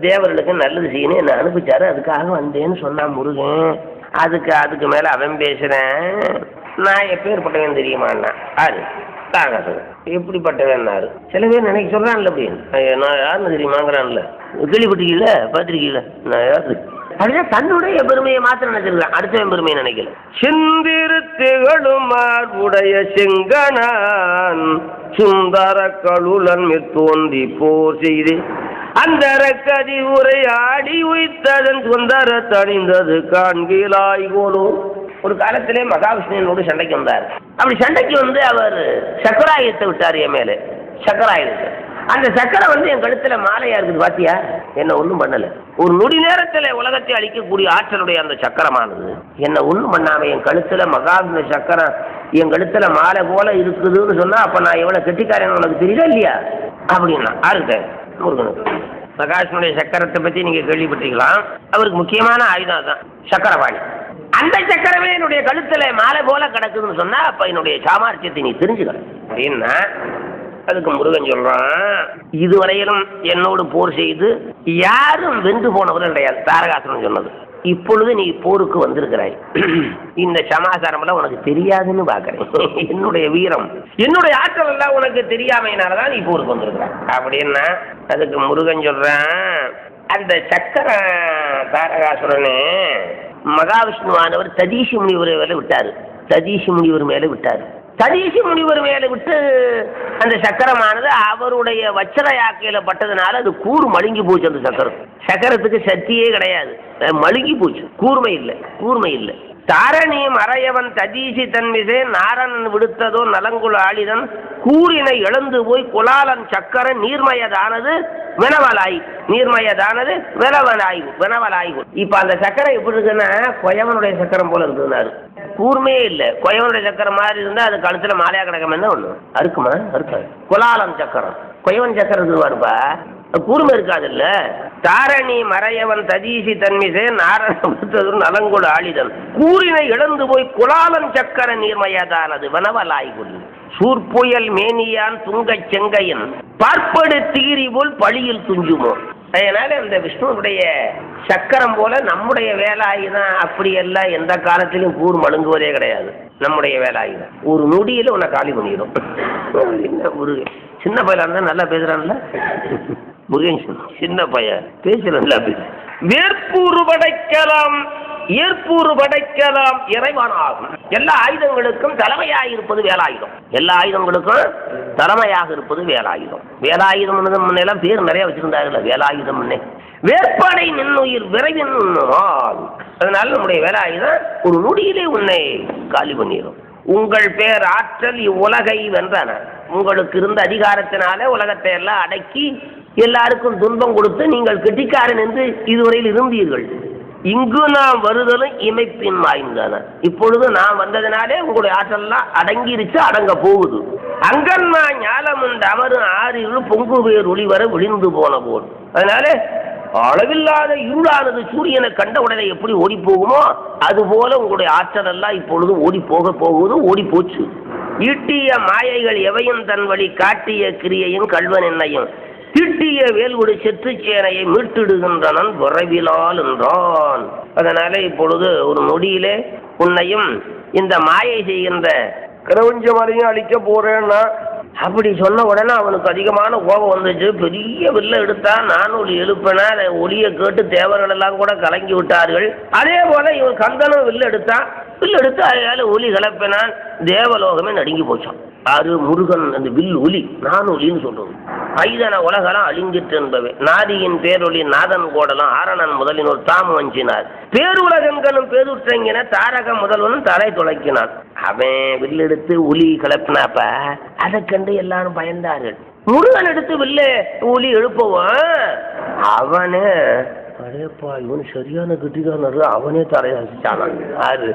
தேவர்களுக்கு நல்லது செய்யணும் என்ன அனுப்பிச்சாரு. அதுக்காக வந்தேன்னு சொன்னான் முருகன். அதுக்கு மேல அவன் பேசுறேன். நான் எப்பேற்பட்டவன் தெரியுமாண்ணா? ஆறு தாங்க எப்படிப்பட்டவன்னாரு. சில பேர் நினைக்க சொல்றான்ல, அப்படி நான் யாருன்னு தெரியுமாங்கிறான்ல, கேள்விப்பட்டிருக்கீங்கள, பார்த்துருக்கீங்கள, நான் யாரு? அதுதான் தன்னுடைய பெருமையை மாத்திரம் நினைச்சிருக்கான், அடுத்தவன் பெருமையை நினைக்கல. செந்திருத்துகளும் மார்புடைய செங்கனான் சுந்தர கழுலன் தோன்றி போர் செய்து அந்த கதி உரை ஆடி உயிர்த்ததன் சுந்தர தணிந்தது காண்கிலாய் போலும். ஒரு காலத்திலே மகாவிஷ்ணுவோடு சண்டைக்கு வந்தார். அப்படி சண்டைக்கு வந்து அவர் சக்கராயத்தை விட்டார் என் மேலே. சக்கராயத்தை அந்த சக்கரை வந்து என் கழுத்துல மாலையா இருக்குது பாத்தியா, என்ன ஒன்றும் பண்ணல. ஒரு நொடி நேரத்தில் உலகத்தை அழிக்கக்கூடிய ஆற்றலுடைய அந்த சக்கரமானது என்ன ஒன்றும் பண்ணாம என் கழுத்துல மகாவிஷ்ணு சக்கரம் என் கழுத்துல மாலை போல இருக்குதுன்னு சொன்னா அப்ப நான் எவ்வளவு கெட்டிக்காரன் உனக்கு தெரியுதா இல்லையா அப்படின்னா ஆளுகிட்ட முருகனுக்கு. பிரகாசனுடைய சக்கரத்தை பத்தி நீங்க கேள்விப்பட்டிருக்கலாம். அவருக்கு முக்கியமான ஆயுதம் தான் சக்கரபாணி. அந்த சக்கரமே என்னுடைய கழுத்துல மாலை போல கிடக்குதுன்னு சொன்னா அப்ப என்னுடைய சாமர்த்தியத்தை நீ தெரிஞ்சுக்கணும் அப்படின்னா அதுக்கு முருகன் சொல்றான், இதுவரையிலும் என்னோடு போர் செய்து யாரும் வென்று போனவர்கள் கிடையாது தாரகாசுரன் சொன்னது. இப்பொழுது நீ போருக்கு வந்திருக்கிறாய், இந்த சமாச்சாரம் எல்லாம் உனக்கு தெரியாதுன்னு பாக்குறேன். என்னுடைய வீரம் என்னுடைய ஆற்றல் எல்லாம் உனக்கு தெரியாமையினாலதான் நீ போருக்கு வந்திருக்கிற அப்படின்னா அதுக்கு முருகன் சொல்றான், அந்த சக்கர தாரகாசுரனு மகாவிஷ்ணுவானவர் ததீசி முனிவர் மேல விட்டாரு. ததீசி முனிவர் மேல விட்டாரு. ததீசி முனிவர் மேல விட்டு அந்த சக்கரமானது அவருடைய வச்சர யாக்கையில பட்டதுனால அது கூறு மழுங்கி போச்சு. அந்த சக்கரம் சக்கரத்துக்கு சக்தியே கிடையாது, மழுங்கி போச்சு. கூர்மை இல்லை. தாரணி மறையவன் ததீசி தன்மிசே நாரணன் விடுத்ததோ நலங்குல ஆளிதன் கூறினை இழந்து போய் குலாலன் சக்கர நீர்மயதானது வினவலாய் வினவலாய்வு. இப்ப அந்த சக்கரம் எப்படி இருக்குன்னா கொயவனுடைய சக்கரம் போல இருக்குதுன்னாரு. கூர்மையே இல்லை. கொயவனுடைய சக்கரம் மாதிரி இருந்தா அது கழுத்துல மாலையா கிடக்கும். என்ன ஒண்ணு அறுக்குமா? அறுக்காது. குலாலன் சக்கரம் கொயவன் சக்கரம் இருக்குவாருப்பா, கூர்மை இருக்காது இல்ல. தாரணி மறையவன் ததீசி தன்மிசே நாரணன் நலங்குல ஆளிதன் கூறினை இழந்து போய் குலாலன் சக்கர நீர்மயதானது வனவலாய்குள் சூர்புயல் மேனியான் துங்கச் செங்கையன் பார்ப்படு தீரி போல் பழியில் துஞ்சுமோ. அதனால இந்த விஷ்ணுடைய சக்கரம் போல நம்முடைய வேலாயுதம் அப்படியெல்லாம் எந்த காலத்திலும் கூர் மழுங்குவதே கிடையாது. நம்முடைய வேலாயுதம் ஒரு நொடியில உன்னை காலி பண்ணிடும். ஒரு சின்ன பையனா இருந்தா நல்லா பேசுறான்ல முருகன், சின்ன பையன் பேசுற நல்லா பேச. வேற்பூறு படைக்கலாம் ஏற்பூறு படைக்கலாம் இறைவனாகும். எல்லா ஆயுதங்களுக்கும் தலைமையாக இருப்பது வேலாயுதம். எல்லா ஆயுதங்களுக்கும் தலைமையாக இருப்பது வேலாயுதம். வேலாயுதம் முன்னெல்லாம் பேர் நிறைய வச்சிருந்தாங்கல்ல, வேலாயுதம் வேற்படை நின்னுயிர் விரைவின். அதனால நம்முடைய வேலாயுதம் ஒரு நொடியிலே உன்னை காலி பண்ணிடும். உங்கள் பேர் ஆற்றல் இவ்வுலகை வென்றன. உங்களுக்கு இருந்த அதிகாரத்தினால உலகத்தை எல்லாம் அடக்கி எல்லாருக்கும் துன்பம் கொடுத்து நீங்கள் கெட்டிக்காரன் என்று இதுவரையில் இருந்தீர்கள். இங்கு நாம் வருதலும் இமைப்பின் வாய்ந்தன. இப்பொழுது நான் வந்ததினாலே உங்களுடைய ஆற்றல்லாம் அடங்கிருச்சு, அடங்க போகுது. அங்கன்மா ஞாலமுண்டு அமரும் ஆறில் பொங்கு பேர் ஒளிவர விழிந்து போன போல். அதனால அளவில்லாத இருளானது சூரியனை கண்ட உடனே எப்படி ஓடி போகுமோ அதுபோல உங்களுடைய ஆற்றல் எல்லாம் இப்பொழுது ஓடி போக போகுது, ஓடி போச்சு. ஈட்டிய மாயைகள் எவையும் தன் வழி காட்டிய கிரியையும் கல்வன் என்னையும் தீட்டிய வேல்குடி செற்று சேனையை மீட்டிடுகின்றனன் விரைவிலால் என்றான். அதனால இப்பொழுது ஒரு நொடியிலே உன்னையும் இந்த மாயை செய்கின்ற கிரவஞ்சமரையும் அழிக்க போறேன்னா அப்படி சொன்ன உடனே அவனுக்கு அதிகமான கோபம் வந்துச்சு. பெரிய வில்ல எடுத்தான், நான் ஒரு எழுப்பினா ஒளியை கேட்டு தேவர்கள் எல்லாம் கூட கலங்கி விட்டார்கள். அதே போல இவன் கந்தனும் வில்ல எடுத்தான். வில்லு எடுத்து அதால ஒலி கிளப்பினான். தேவலோகமே நடுங்கி போச்சான். ஆறு முருகன் அந்த வில் ஒலி நான் ஒலின்னு சொல்றது. ஐதன உலகெல்லாம் அழிஞ்சிட்டு என்பவை நாதியின் பேரொலி நாதன் கோடலாம் ஆரணன் முதலினோர் தாம் வஞ்சினார் பேருலகங்களும் பேருற்றங்கின தாரக முதல்வனும் தலை துளைக்கினான். அவன் வில்லெடுத்து ஒலி கிளப்பினாப்ப அதை கண்டு எல்லாரும் பயந்தார்கள். முருகன் எடுத்து வில்ல ஒலி எழுப்பவன் அவனே அடேப்பா இவன் சரியான கட்டிக்காரர், அவனே தரையாச்சானான். ஆறு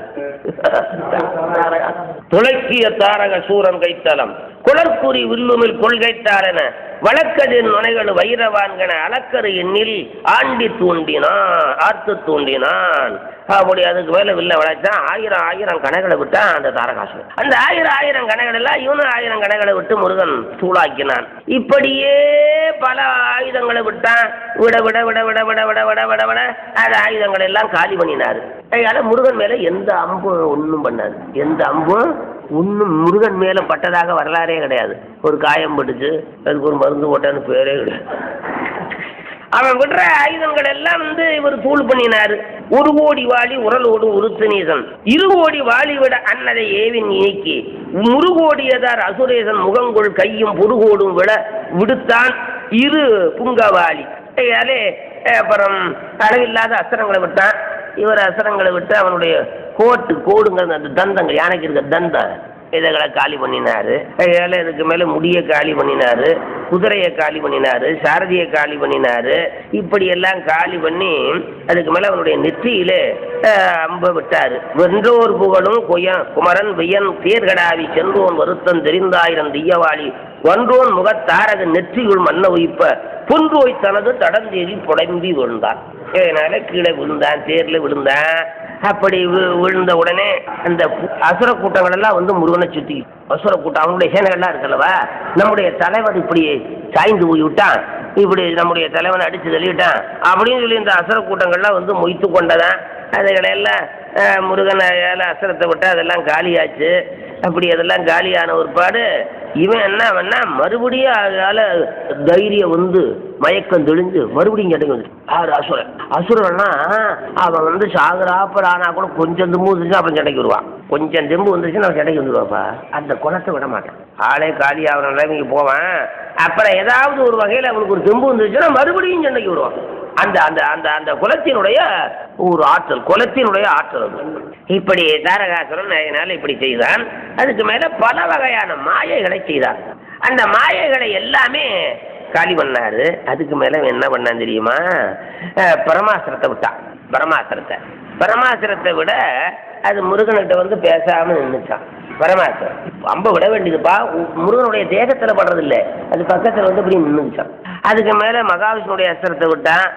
துளைக்கிய தாரக சூரன் கைத்தலம் குளர்குறி வில்லுமில் கொள்கைத்தாரென வழக்கதின் நுனைகள் வைரவான்கன அளக்கரு எண்ணில் ஆண்டி தூண்டினான், ஆர்த்து தூண்டினான். அப்படி அதுக்கு மேல வில்ல வளைச்சான். ஆயிரம் கணைகளை விட்டான் அந்த தாரகாசுரன். அந்த ஆயிரம் கணைகள் எல்லாம் இவனும் 1000 கணைகளை விட்டு முருகன் தூளாக்கினான். இப்படியே பல ஆயுதங்களை விட்டான். விட விட விட விட விட விட விட விட விட அந்த ஆயுதங்களை எல்லாம் காலி பண்ணினாரு. அதனால முருகன் மேல எந்த அம்பும் ஒன்றும் பண்ணாது. எந்த அம்பும் ஒன்றும் முருகன் மேல பட்டதாக வரலாறே கிடையாது. ஒரு காயம் பட்டுச்சு, அதுக்கு ஒரு மருந்து போட்டான்னு பேரே கிடையாது. அவன் விடுற ஆயுதங்கள் எல்லாம் இவர் தூள் பண்ணினாரு. 1 கோடி வாளி உரலோடு உருத்துநீசன் 2 கோடி வாளி விட அன்னதை ஏவின் நீக்கி முருகோடியதார் அசுரேசன் முகங்கொள் கையும் புருகோடும் விட விடுத்தான் 2 புங்கவாளி. அப்புறம் அளவில்லாத அஸ்திரங்களை விட்டான். இவர் அஸ்திரங்களை விட்டு அவனுடைய கோடுங்க அந்த தந்தங்கள் யானைக்கு இருக்க தந்தம் இதுகளை காலி பண்ணினாரு. கையால் இதுக்கு மேலே முடியை காலி பண்ணினாரு, குதிரையை காலி பண்ணினாரு, சாரதியை காலி பண்ணினாரு. இப்படி எல்லாம் காலி பண்ணி அதுக்கு மேலே அவனுடைய நெற்றியிலே அம்ப விட்டாரு. வென்றோர் புகழும் குமரன் வெய்யன் தேர்கடாவி சென்றோன் வருத்தம் தெரிந்தாயிரம் திய்யவாளி ஒன்றோன் முகத்தாரக நெற்றியுள் மண்ண உயிப்ப பொன்றோய் தனது தடந்தேறி புடம்பி விழுந்தான். இதனால கீழே விழுந்தான், தேர்ல விழுந்தான். அப்படி விழுந்த உடனே அந்த அசுர கூட்டங்கள் எல்லாம் வந்து முருகனை சுற்றி, அசுர கூட்டம் அவனுடைய சேனைகள்லாம் இருக்கல்லவா, நம்முடைய தலைவன் இப்படி சாய்ந்து போய் விட்டான், இப்படி நம்முடைய தலைவனை அடித்து தள்ளிவிட்டான் அப்படின்னு சொல்லி இந்த அசுர கூட்டங்கள்லாம் வந்து மொய்த்து கொண்டதான். அதுகளெல்லாம் முருகன் அசுரத்தை விட்டு அதெல்லாம் காலியாச்சு. அப்படி அதெல்லாம் காலியான ஒருபாடு இவன் என்ன பண்ணா மறுபடியும் அதனால தைரியம் வந்து மயக்கம் தெளிஞ்சு மறுபடியும் சண்டைக்கு வந்து ஆறு அசுரன். அசுரன்னா அவன் வந்து சாகுறாப்பர் ஆனா கூட கொஞ்சம் தெம்பு வந்துச்சுன்னா அப்புறம் சண்டைக்கு வருவான். கொஞ்சம் தெம்பு வந்துச்சுன்னா அவன் சண்டைக்கு வந்துடுவாப்பா. அந்த குணத்தை விட மாட்டான். ஆளே காலி ஆகிற நிலைமைக்கு போவான். அப்புறம் ஏதாவது ஒரு வகையில் அவனுக்கு ஒரு தெம்பு வந்துச்சுன்னா மறுபடியும் சண்டைக்கு வருவான். அந்த அந்த அந்த அந்த குலத்தினுடைய ஒரு ஆற்றல், குலத்தினுடைய ஆற்றல் அது. இப்படி தாரகாசுரன் அதனால இப்படி செய்தான். அதுக்கு மேல பல வகையான மாயைகளை செய்தான். அந்த மாயைகளை எல்லாமே காலி பண்ணாரு. அதுக்கு மேல என்ன பண்ணான் தெரியுமா? பரமாசுரத்தை விட்டான். பரமாசுரத்தை விட அது முருகன்கிட்ட வந்து பேசாம நின்றுச்சான். பரமாசுரம் அம்ப விட வேண்டியதுப்பா, முருகனுடைய தேகத்துல படுறது இல்லை, அது பக்கத்துல வந்து இப்படி நின்றுச்சான். அதுக்கு மேல மகாவிஷ்ணுடைய அஸ்திரத்தை விட்டான்,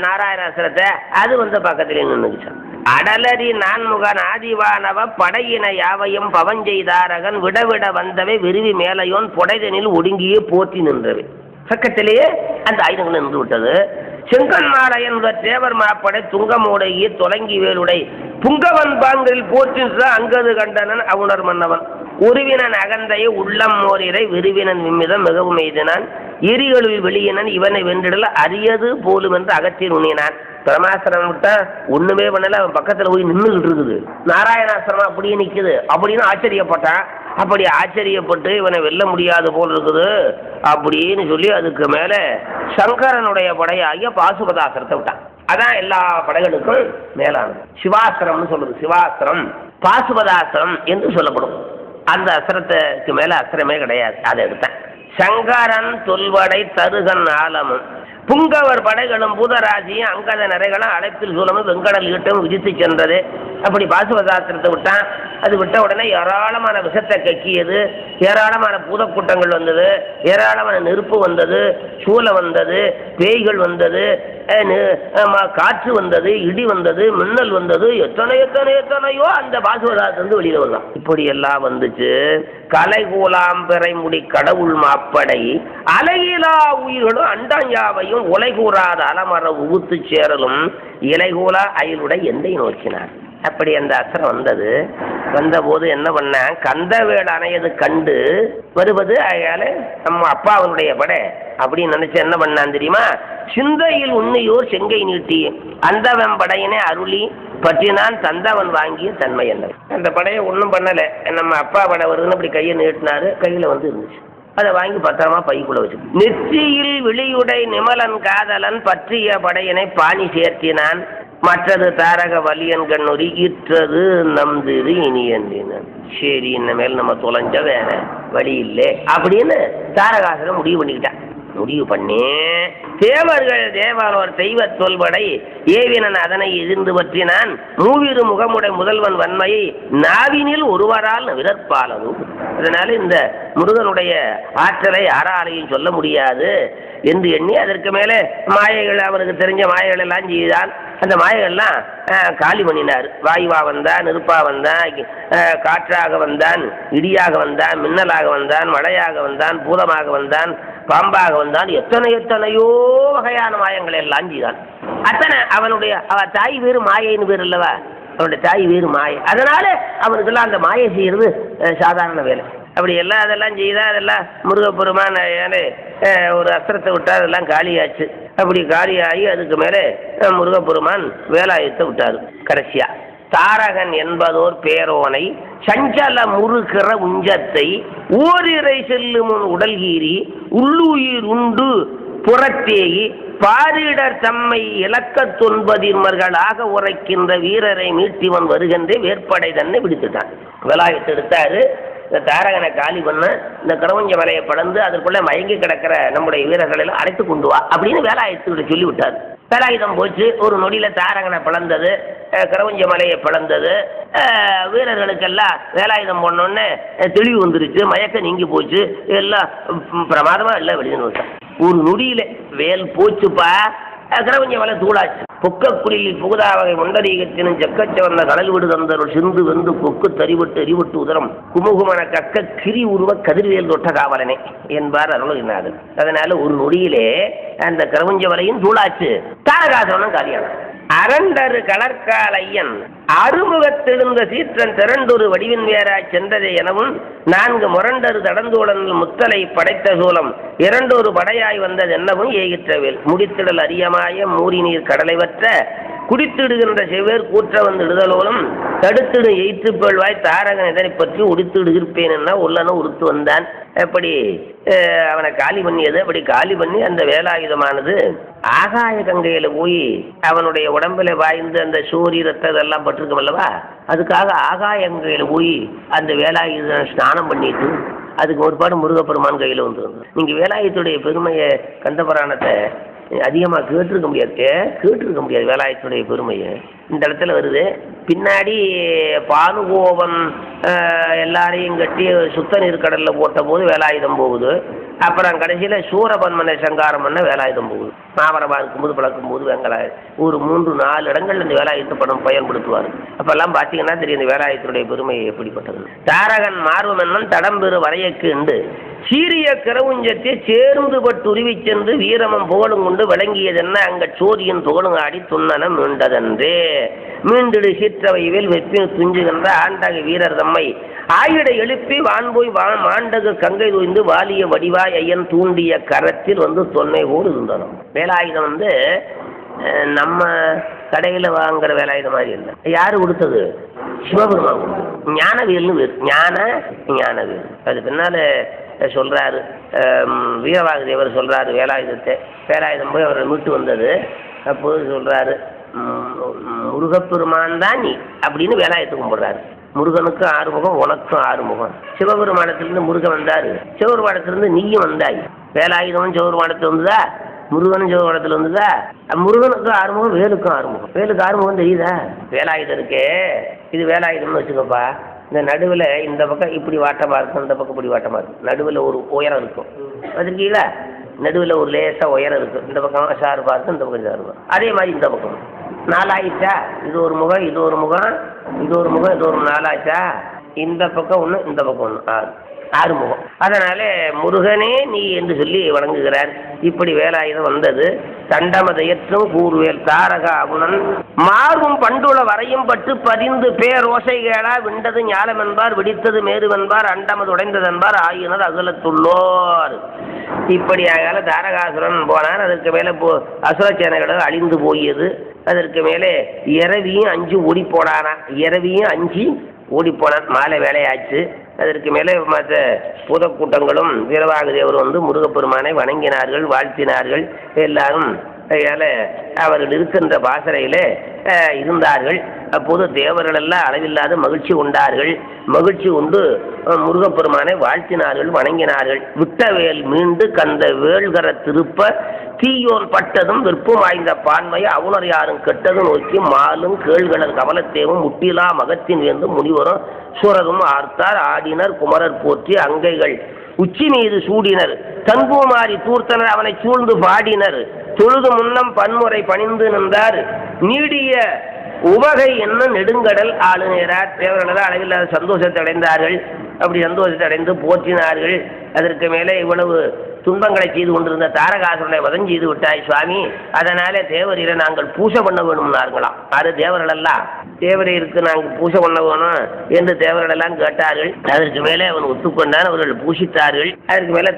நாராயண அஸ்திரத்தை, அது வந்து பக்கத்திலே நின்றுச்சான். அடலரி நான்முகன் ஆதிவானவ படையின யாவையும் பவஞ்செய்தாரகன் விடவிட வந்தவை விருவி மேலையோன் புடைதனில் ஒடுங்கியே போற்றி நின்றவை. பக்கத்திலேயே அந்த ஆயுதங்கள் நின்று விட்டது. செங்கன்மாலையன் தேவர் மாப்படை துங்கமோடையே தொலங்கி வேலுடை புங்கவன் பாங்கில் போற்றின்ற அங்கது கண்டனன் அவுணர் மன்னவன் உருவினன் அகந்தையை உள்ளம் மோரிரை விருவினன் விம்மிதம் மிகவும் எய்தினான் எரிகளில் வெளியினன் இவனை வென்றிடல அரியது போலும் என்று அகற்றில் உண்ணினான். பரமாசிரமம் விட்டா ஒண்ணுமே பண்ணல, அவன் பக்கத்துல போய் நின்றுகிட்டு இருக்குது. நாராயணாசிரமம் அப்படியே நிக்குது அப்படின்னு ஆச்சரியப்பட்டான். அப்படி ஆச்சரியப்பட்டு இவனை வெல்ல முடியாது போல் இருக்குது அப்படின்னு சொல்லி அதுக்கு மேல சங்கரனுடைய படையாகிய பாசுபதாசிரத்தை விட்டான். அதான் எல்லா படைகளுக்கும் மேலானது. சிவாசிரம்னு சொல்றது. சிவாசிரம் பாசுபதாசிரம் என்று சொல்லப்படும். அந்த அசிரத்துக்கு மேல அசிரமே கிடையாது. அதை எடுத்தேன். சங்கரன் தொல்வடை தருகன் ஆலமும் புங்கவர் படைகளும் பூதராசியும் அங்கத நிறைகளும் அழைப்பில் சூழமும் வெங்கடல் ஈட்டும் விதித்து சென்றது. அப்படி பாசுபதாசிரத்தை விட்டான். அது விட்ட உடனே ஏராளமான விஷத்தை கக்கியது, ஏராளமான பூதக்கூட்டங்கள் வந்தது, ஏராளமான நெருப்பு வந்தது, சூளை வந்தது, பேய்கள் வந்தது, காற்று வந்தது, இடி வந்தது, மின்னல் வந்தது, எத்தனையோ அந்த பாசுபதாசிரத்து வெளியில வரலாம். இப்படி எல்லாம் வந்துச்சு. கலைகூலாம் பிறைமுடி கடவுள் மாப்படை அலையிலா உயிர்களும் அண்டாஞ்சாவையும் உலைகூறாத அலமர உகுத்து சேரலும் இலைகூலா அயலுடை எந்தை நோக்கினார். அப்படி அந்த அசரம் வந்தது. வந்தபோது என்ன பண்ண, கந்தவேடு அணையது கண்டு வருவது அயால நம்ம அப்பாவனுடைய படை அப்படின்னு நினைச்சு என்ன பண்ணான் தெரியுமா? சிந்தையில் உன்னையோர் செங்கை நீட்டி அந்தவன் படையினை அருளி பற்றினான் தந்தவன் வாங்கிய தன்மை என்ன. அந்த படையை ஒன்றும் பண்ணலை. நம்ம அப்பா படை வருதுன்னு அப்படி கையை நீட்டினாரு. கையில் வந்து இருந்துச்சு. அதை வாங்கி பத்திரமா பைக்குள்ள வச்சு நெற்றியில் விழியுடை நிமலன் காதலன் பற்றிய படையினை பாணி சேர்த்தினான். மற்றது தாரக வலியன் கண்ணுரி இற்றது நம்திரு இனியன்றினான். சரி, இனிமேல் நம்ம தொலைஞ்ச வேற வழி இல்லை அப்படின்னு தாரகாசுரன் முடிவு பண்ணிக்கிட்டான். முடிவு பண்ணி தேவர்கள் தேவாலோர் தெய்வ தொல்படை ஏவினன் அதனை எதிர்ந்து பற்றினான். மூவிரு முகமுடை முதல்வன் வன்மையை நாவினில் ஒருவரால் விரற்பாலதும். அதனால இந்த முருகனுடைய ஆற்றலை யாராலையும் சொல்ல முடியாது என்று எண்ணி அதற்கு மேலே மாயைகள், அவனுக்கு தெரிஞ்ச மாயைகள் எல்லாம் செய்தான். அந்த மாயைகள்லாம் காலி பண்ணினார். வாயுவா வந்தான், நெருப்பா வந்தான், காற்றாக வந்தான், இடியாக வந்தான், மின்னலாக வந்தான், மழையாக வந்தான், பூதமாக வந்தான், பாம்பாக வந்தான், எத்தனையோ வகையான மாயங்களை எல்லாம் செய்தான். அத்தனை அவனுடைய தாய் வேறு மாயைன்னு பேர் அல்லவா, அவனுடைய தாய் வேறு மாயை. அதனால அவனுக்கெல்லாம் அந்த மாயை செய்யறது சாதாரண வேலை. அப்படி எல்லாம் அதெல்லாம் செய்தா அதெல்லாம் முருகப்பெருமான் ஒரு அஸ்திரத்தை விட்டா அதெல்லாம் காலியாச்சு. அப்படி காலியாகி அதுக்கு மேலே முருகப்பெருமான் வேலாயுதத்தை விட்டாரு. கடைசியா தாரகன் என்பதோர் பேரோனை சஞ்சல முருகிற உஞ்சத்தை ஓரிரை செல்லும் உடல்கீறி உள்ளுயிர் உண்டு புறத்தேகி பாரிடர் தம்மை இலக்க தொன்பதிர்மர்களாக உரைக்கின்ற வீரரை மீட்டிவன் வருகின்ற வேற்படை தன்னை விடுத்துட்டான். வேலாயுதத்தை எடுத்தாரு. இந்த தாரகனை காலி பண்ண இந்த கிரவஞ்ச மலையை படந்து அதற்குள்ளே மயங்கி கிடக்கிற நம்முடைய வீரர்களை எல்லாம் அழைத்து கொண்டு வா அப்படின்னு வேலாயுதத்துக்கிட்ட சொல்லிவிட்டார். வேலாயுதம் போச்சு. ஒரு நொடியில் தாரகனை பிளந்தது, கிரவஞ்ச மலையை பிளந்தது. வீரர்களுக்கெல்லாம் வேலாயுதம் போனோடனே தெளிவு வந்துருச்சு, மயக்கம் நீங்கி போச்சு, எல்லாம் பிரமாதமாக எல்லாம் வெளியே விட்டான். ஒரு நொடியில் வேல் போச்சுப்பா, கிரவஞ்ச மலை தூளாச்சு. பொக்கக்குடியில் புகுதா வகை முண்டரீகத்தினும் செக்கச்சவர்ந்த கடல் விடு தந்தருள் சிந்து வெந்து கொக்கு தறிவிட்டு எரிவிட்டு உதரம் குமுகுமன கக்க கிரி உருவ கதிர்வேல் தொட்ட காவலனே என்பார் அருள்நாதர். அதனால ஒரு நொடியிலே அந்த கிரவஞ்ச மலையும் தூளாச்சு, தாரகாசுரனும் காலியான. அரண்டரு கலர்கால் ஐயன் அறுமுகத்தெழுந்த சீற்றன் திரண்டொரு வடிவின் வேறாய் சென்றதே எனவும் 4 முரண்டரு தடந்தோழன் முத்தலை படைத்த சூலம் 2 படையாய் வந்தது என்னவும் ஏகிற்றவேல் முடித்திடல் அரியமாய மூரி நீர் கடலை வற்ற குடித்திடுகின்ற செவ்வேர் கூற்ற வந்து இடுதலோலும் தடுத்திடு எயிற்றுப்பேழ்வாய் தாரகன் இதனை பற்றி உடித்திடுகிருப்பேன் என்ன உள்ளன உறுத்து வந்தான். எப்படி அவனை காலி பண்ணியது, அப்படி காலி பண்ணி அந்த வேலாயுதமானது ஆகாய கங்கையில் போய் அவனுடைய உடம்புல வாய்ந்து அந்த சூரி ரத்தம் இதெல்லாம் பட்டிருக்கும் அல்லவா, அதுக்காக ஆகாய கங்கையில் போய் அந்த வேலாயுதம் ஸ்நானம் பண்ணிட்டு அதுக்கு ஒருபாடு முருகப்பெருமான் கையில் வந்துருந்தது. நீங்கள் வேலாயுதத்துடைய பெருமையை கந்தபுராணத்தை அதிகமாக கேட்டிருக்க முடியாது. வேலாயுதத்துடைய பெருமையை இந்த இடத்துல வருது. பின்னாடி பானுகோபன் எல்லாரையும் கட்டி சுத்த நீர்க்கடலில் போட்ட போது வேலாயுதம் போகுது. அப்புறம் கடைசியில் சூரபன்மனை சங்காரம் பண்ண வேலாயுதம் போகுது. மாபரமாக இருக்கும்போது பழக்கும் போது வெங்கலாயுதம் ஒரு 3-4 இடங்கள்ல இந்த வேலாயுத படம் பயன்படுத்துவார். அப்பெல்லாம் பார்த்தீங்கன்னா தெரியும் இந்த வேலாயுதத்துடைய பெருமை எப்படிப்பட்டது. தாரகன் மார்வமன்னன் தடம்பெறு வரையக்கு உண்டு சீரிய கிரவுஞ்சத்தை சேர்ந்து பட்டு உருவி சென்று வீரமம் புகழும் கொண்டு விளங்கியதென்ன அங்க சோதியின் புகழும் ஆடி துண்ணன மீண்டதன்றே மீண்டிடு சீற்றவைவில் வெப்பின் துஞ்சுகின்ற ஆண்டக வீரர் தம்மை ஆயிடை எழுப்பி வான்போய் மாண்டகு கங்கை தூய்ந்து வாலிய வடிவாய் ஐயன் தூண்டிய கரத்தில் வந்து தொன்னை போடு இருந்தனும். வேலாயுதம் வந்து நம்ம கடையில் வாங்குற வேலாயுதம் மாதிரி இல்லை. யாரு கொடுத்தது? சிவபெருமான் கொடுத்தது. ஞானவேல்னு வேறு, ஞானவேல். அது பின்னால சொல்றாரு வீரவாக தேவர் சொல்றாரு வேலாயுதம் போய் அவரை மீட்டு வந்தது. அப்போது சொல்றாரு முருகப்பெருமான் தான் நீ அப்படின்னு வேலாயுதத்தை கும்பிடுறாரு. முருகனுக்கும் 6 முகம், உனக்கும் 6 முகம். சிவபெருமானத்திலிருந்து முருகன் வந்தாரு, சிவபெருமானத்திலிருந்து நீயும் வந்தாய். வேலாயுதமும் சிவபெருமானத்தில் வந்துதா, முருகனும் சிவபெருமானத்தில் வந்துதா. முருகனுக்கும் 6 முகம், வேலுக்கும் 6 முகம். வேலுக்கு 6 முகம் தெரியுதா? வேலாயுதம் இருக்கே, இது வேலாயுதம்னு வச்சுக்கப்பா. இந்த நடுவில் இந்த பக்கம் இப்படி வாட்டமாக இருக்கும், இந்த பக்கம் இப்படி வாட்டமாக இருக்கும். நடுவில் ஒரு உயரம் இருக்கும், வச்சிருக்கீங்களா? நடுவில் ஒரு லேசாக உயரம் இருக்கும். இந்த பக்கம் ஷார்பாக இருக்கும், இந்த பக்கம் ஷார்பாக. அதே மாதிரி இந்த பக்கம் 4 ஆயிடுச்சா? இது ஒரு முகம், இது ஒரு முகம், இது ஒரு முகம், இது ஒரு 4 ஆச்சா? இந்த பக்கம் 1, இந்த பக்கம் 1, 6 முகம். அதனால முருகனே நீ என்று சொல்லி வணங்குகிறார். இப்படி வேலாயுதம் வந்தது. தண்டமதையற்றும் கூறுவேல் தாரக அகுணன் மாறும் பண்டுள வரையும் பட்டு பதிந்து பேரோசைகளா விண்டது ஞாலம் என்பார் விடித்தது மேருவென்பார் அண்டமது உடைந்ததென்பார் ஆயினர் அகலத்துள்ளோர். இப்படியாக தாரகாசுரன் போனான். அதற்கு மேலே அசுரச்சேனைகள் அழிந்து போயது. அதற்கு மேலே இரவியும் 5 ஓடி போனானா, இரவியும் 5 ஓடி போனான். மாலை வேலையாச்சு. அதற்கு மேலே மற்ற பூதக்கூட்டங்களும் வீரவாக தேவர் வந்து முருகப்பெருமானை வணங்கினார்கள், வாழ்த்தினார்கள். எல்லாரும் அவர்கள் இருக்கின்ற பாசறையிலே இருந்தார்கள். அப்போது தேவர்கள் எல்லாம் அளவில்லாத மகிழ்ச்சி கொண்டார்கள். மகிழ்ச்சி கொண்டு முருகப்பெருமானை வாழ்த்தினார்கள், வணங்கினார்கள். விட்டவேல் மீண்டு கந்த வேள்கர திருப்ப தீயோன் பட்டதும் விற்பும் வாய்ந்த பான்மையை அவுணர் யாரும் கெட்டது நோக்கி மாலும் கேள்களர் கவலத்தேவும் முட்டிலா மகத்தின் வேந்து முனிவரும் சூரரும் ஆர்த்தார் ஆடினர் குமரர் போற்றி அங்கைகள் உச்சி மீது சூடினர் தன்பூமாரி தூர்த்தனர் அவனை சூழ்ந்து பாடினர் தொழுது முன்னம் பன்முறை பணிந்து நின்றார் நீடிய உவகை என்ன நெடுங்கடல் ஆளுநரார். தேவர்களெல்லாம் அளவில்லாத சந்தோஷத்தை அடைந்தார்கள். அப்படி சந்தோஷத்தை அடைந்து போற்றினார்கள். அதற்கு மேலே இவ்வளவு துன்பங்களை செய்து கொண்டிருந்த தாரகாசுரனை வதம் செய்து விட்டாய் சுவாமி, அதனாலே தேவரீரை நாங்கள் பூஜை பண்ண வேணும்னார்களாம். அது தேவர்களெல்லாம் தேவரீருக்கு நாங்கள் பூஜை பண்ண வேணும் என்று தேவர்களெல்லாம் கேட்டார்கள். அதற்கு மேலே அவன் ஒத்துக்கொண்டான். அவர்கள் பூசித்தார்கள். அதற்கு மேலே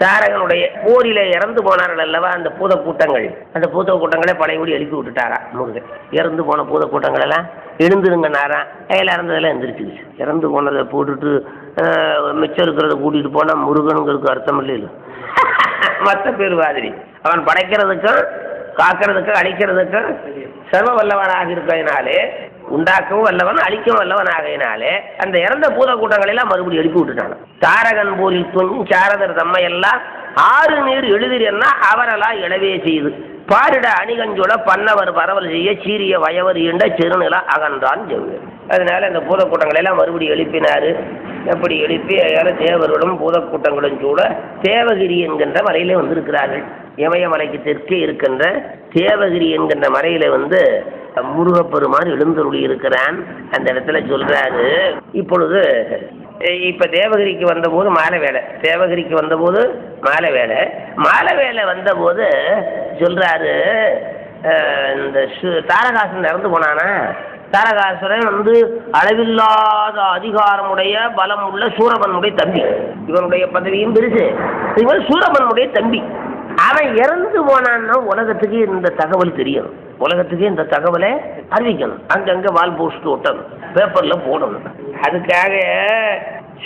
தாரகனுடைய போரிலே இறந்து போனார்கள் அல்லவா அந்த பூத கூட்டங்கள், அந்த பூத கூட்டங்களே பழையபடி எழுப்பி விட்டுட்டாரா முருகன். இறந்து போன பூத கூட்டங்கள் எல்லாம் எழுந்துருங்கனாரா, கையில் இறந்ததெல்லாம் எந்திரிச்சிருச்சு. இறந்து போனதை போட்டுட்டு மிச்சம் இருக்கிறத கூட்டிகிட்டு போனால் முருகனுங்கிறதுக்கு அர்த்தம் இல்லை. மற்ற பேர் மாதிரி அவன் படைக்கிறதுக்கும் காக்கிறதுக்கும் அழிக்கிறதுக்கும் சர்வ வல்லவனாக இருக்கிறதுனாலே உண்டாக்கவும் வல்லவன் அழிக்கவும் வல்லவன் ஆகையினாலே அந்த இறந்த பூத கூட்டங்களை எல்லாம் மறுபடியும் எழுப்பி விட்டுட்டான். தாரகன் போரில் துஞ்சும் சாரதர் தம்மையெல்லாம் ஆறு நீர் எழுதினா அவரெல்லாம் இளவே செய்து பாரிட அணிகஞ்சோட பன்னவர் பரவல் செய்ய சீரிய வயவர் ஈண்ட சிறுநில அகன்றான் செவ்வேர். அதனால அந்த பூதக்கூட்டங்களை எல்லாம் மறுபடியும் எழுப்பினாரு. எப்படி எழுப்பி தேவர்களும் பூதக்கூட்டங்களும் கூட தேவகிரி என்கின்ற மலையிலே வந்திருக்கிறார்கள். இமயமலைக்கு தெற்கே இருக்கின்ற தேவகிரி என்கின்ற மலையில முருகப்பெருமான் எழுந்தருளி இருக்கிறான். அந்த இடத்துல சொல்றாரு, இப்பொழுது இப்ப தேவகிரிக்கு வந்தபோது மாலை வேலை, தேவகிரிக்கு வந்தபோது மாலை வேலை, மாலை வேலை வந்தபோது சொல்றாரு, இந்த தாரகாசன் இறந்து போனானா, தாரகாசுரன் அளவில்லாத அதிகாரமுடைய பலம் உள்ள சூரபனுடைய தம்பி. இவனுடைய பதவியும் பெருசு, இவன் சூரபனுடைய தம்பி. அவன் இறந்து போனான்னா உலகத்துக்கு இந்த தகவல் தெரியணும், உலகத்துக்கு இந்த தகவலை அறிவிக்கணும், அங்கங்க வால் போஸ்ட் ஒட்டணும், பேப்பர்ல போடணும். அதுக்காக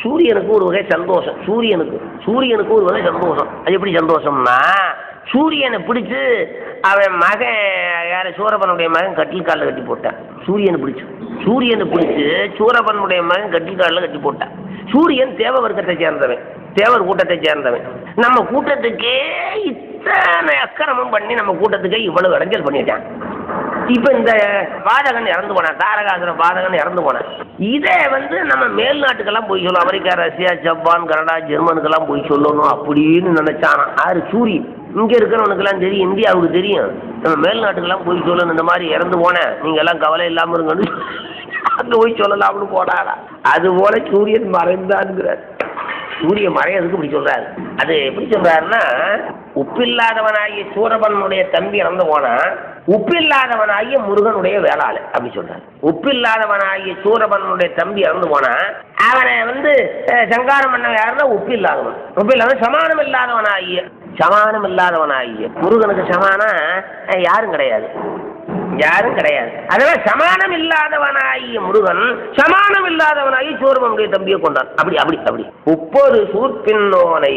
சூரியனுக்கு ஒரு வகை சந்தோஷம், சூரியனுக்கு ஒரு வகை சந்தோஷம். அது எப்படி சந்தோஷம்னா, சூரியனை பிடிச்சு அவன் மகன் யார சூரபனுடைய மகன் கட்டில் காலில் கட்டி போட்டான். சூரியனை பிடிச்சு சூரபனுடைய மகன் கட்டில் காலில் கட்டி போட்டான். சூரியன் தேவ வர்க்கத்தை சேர்ந்தவன், தேவர் கூட்டத்தை சேர்ந்தவன். நம்ம கூட்டத்துக்கே இத்தனை அக்கிரமம் பண்ணி நம்ம கூட்டத்துக்கே இவ்வளவு இடைஞ்சல் பண்ணிட்டான். இப்ப இந்த பாதகன் இறந்து போனான், தாரகாசுர பாதகன் இறந்து போனான். இதை நம்ம மேல்நாட்டுக்கெல்லாம் போய் சொல்லணும், அமெரிக்கா, ரஷ்யா, ஜப்பான், கனடா, ஜெர்மனுக்கெல்லாம் போய் சொல்லணும் அப்படின்னு நினைச்சானா. ஆறு சூரியன் இங்க இருக்கிறவனுக்கெல்லாம் தெரியும், இந்தியாவுக்கு தெரியும். நம்ம மேல்நாட்டுக்கெல்லாம் போய் சொல்லணும், இந்த மாதிரி இறந்து போனேன், நீங்க எல்லாம் கவலை இல்லாம இருங்கன்னு அங்க போய் சொல்லலாம்னு போனாடா. அது போல சூரியன் மறைந்தான்ங்கிறார். சூரியன் மறையதுக்கு இப்படி சொல்றாரு. அது எப்படி சொல்றாருன்னா, உப்பில்லாதவனாகிய சூரபனுடைய தம்பி இறந்து போனா உப்பில்லாதவனாகிய முருகனுடைய வேளாளு அப்படி சொல்றாரு. உப்பில்லாதவனாகிய சூரபனுடைய தம்பி இறந்து போனா அவனை சங்காரம் பண்ண யாருன்னா உப்பில்லாதவன் சமானம் இல்லாதவனாகிய முருகனுக்கு சமானம் யாரும் கிடையாது. அதனால சமானம் இல்லாதவனாகிய முருகன் சமானம் இல்லாதவனாகி சூரபனுடைய தம்பியை கொண்டான். அப்படி அப்படி அப்படி ஒவ்வொரு சூர்பின்னோனை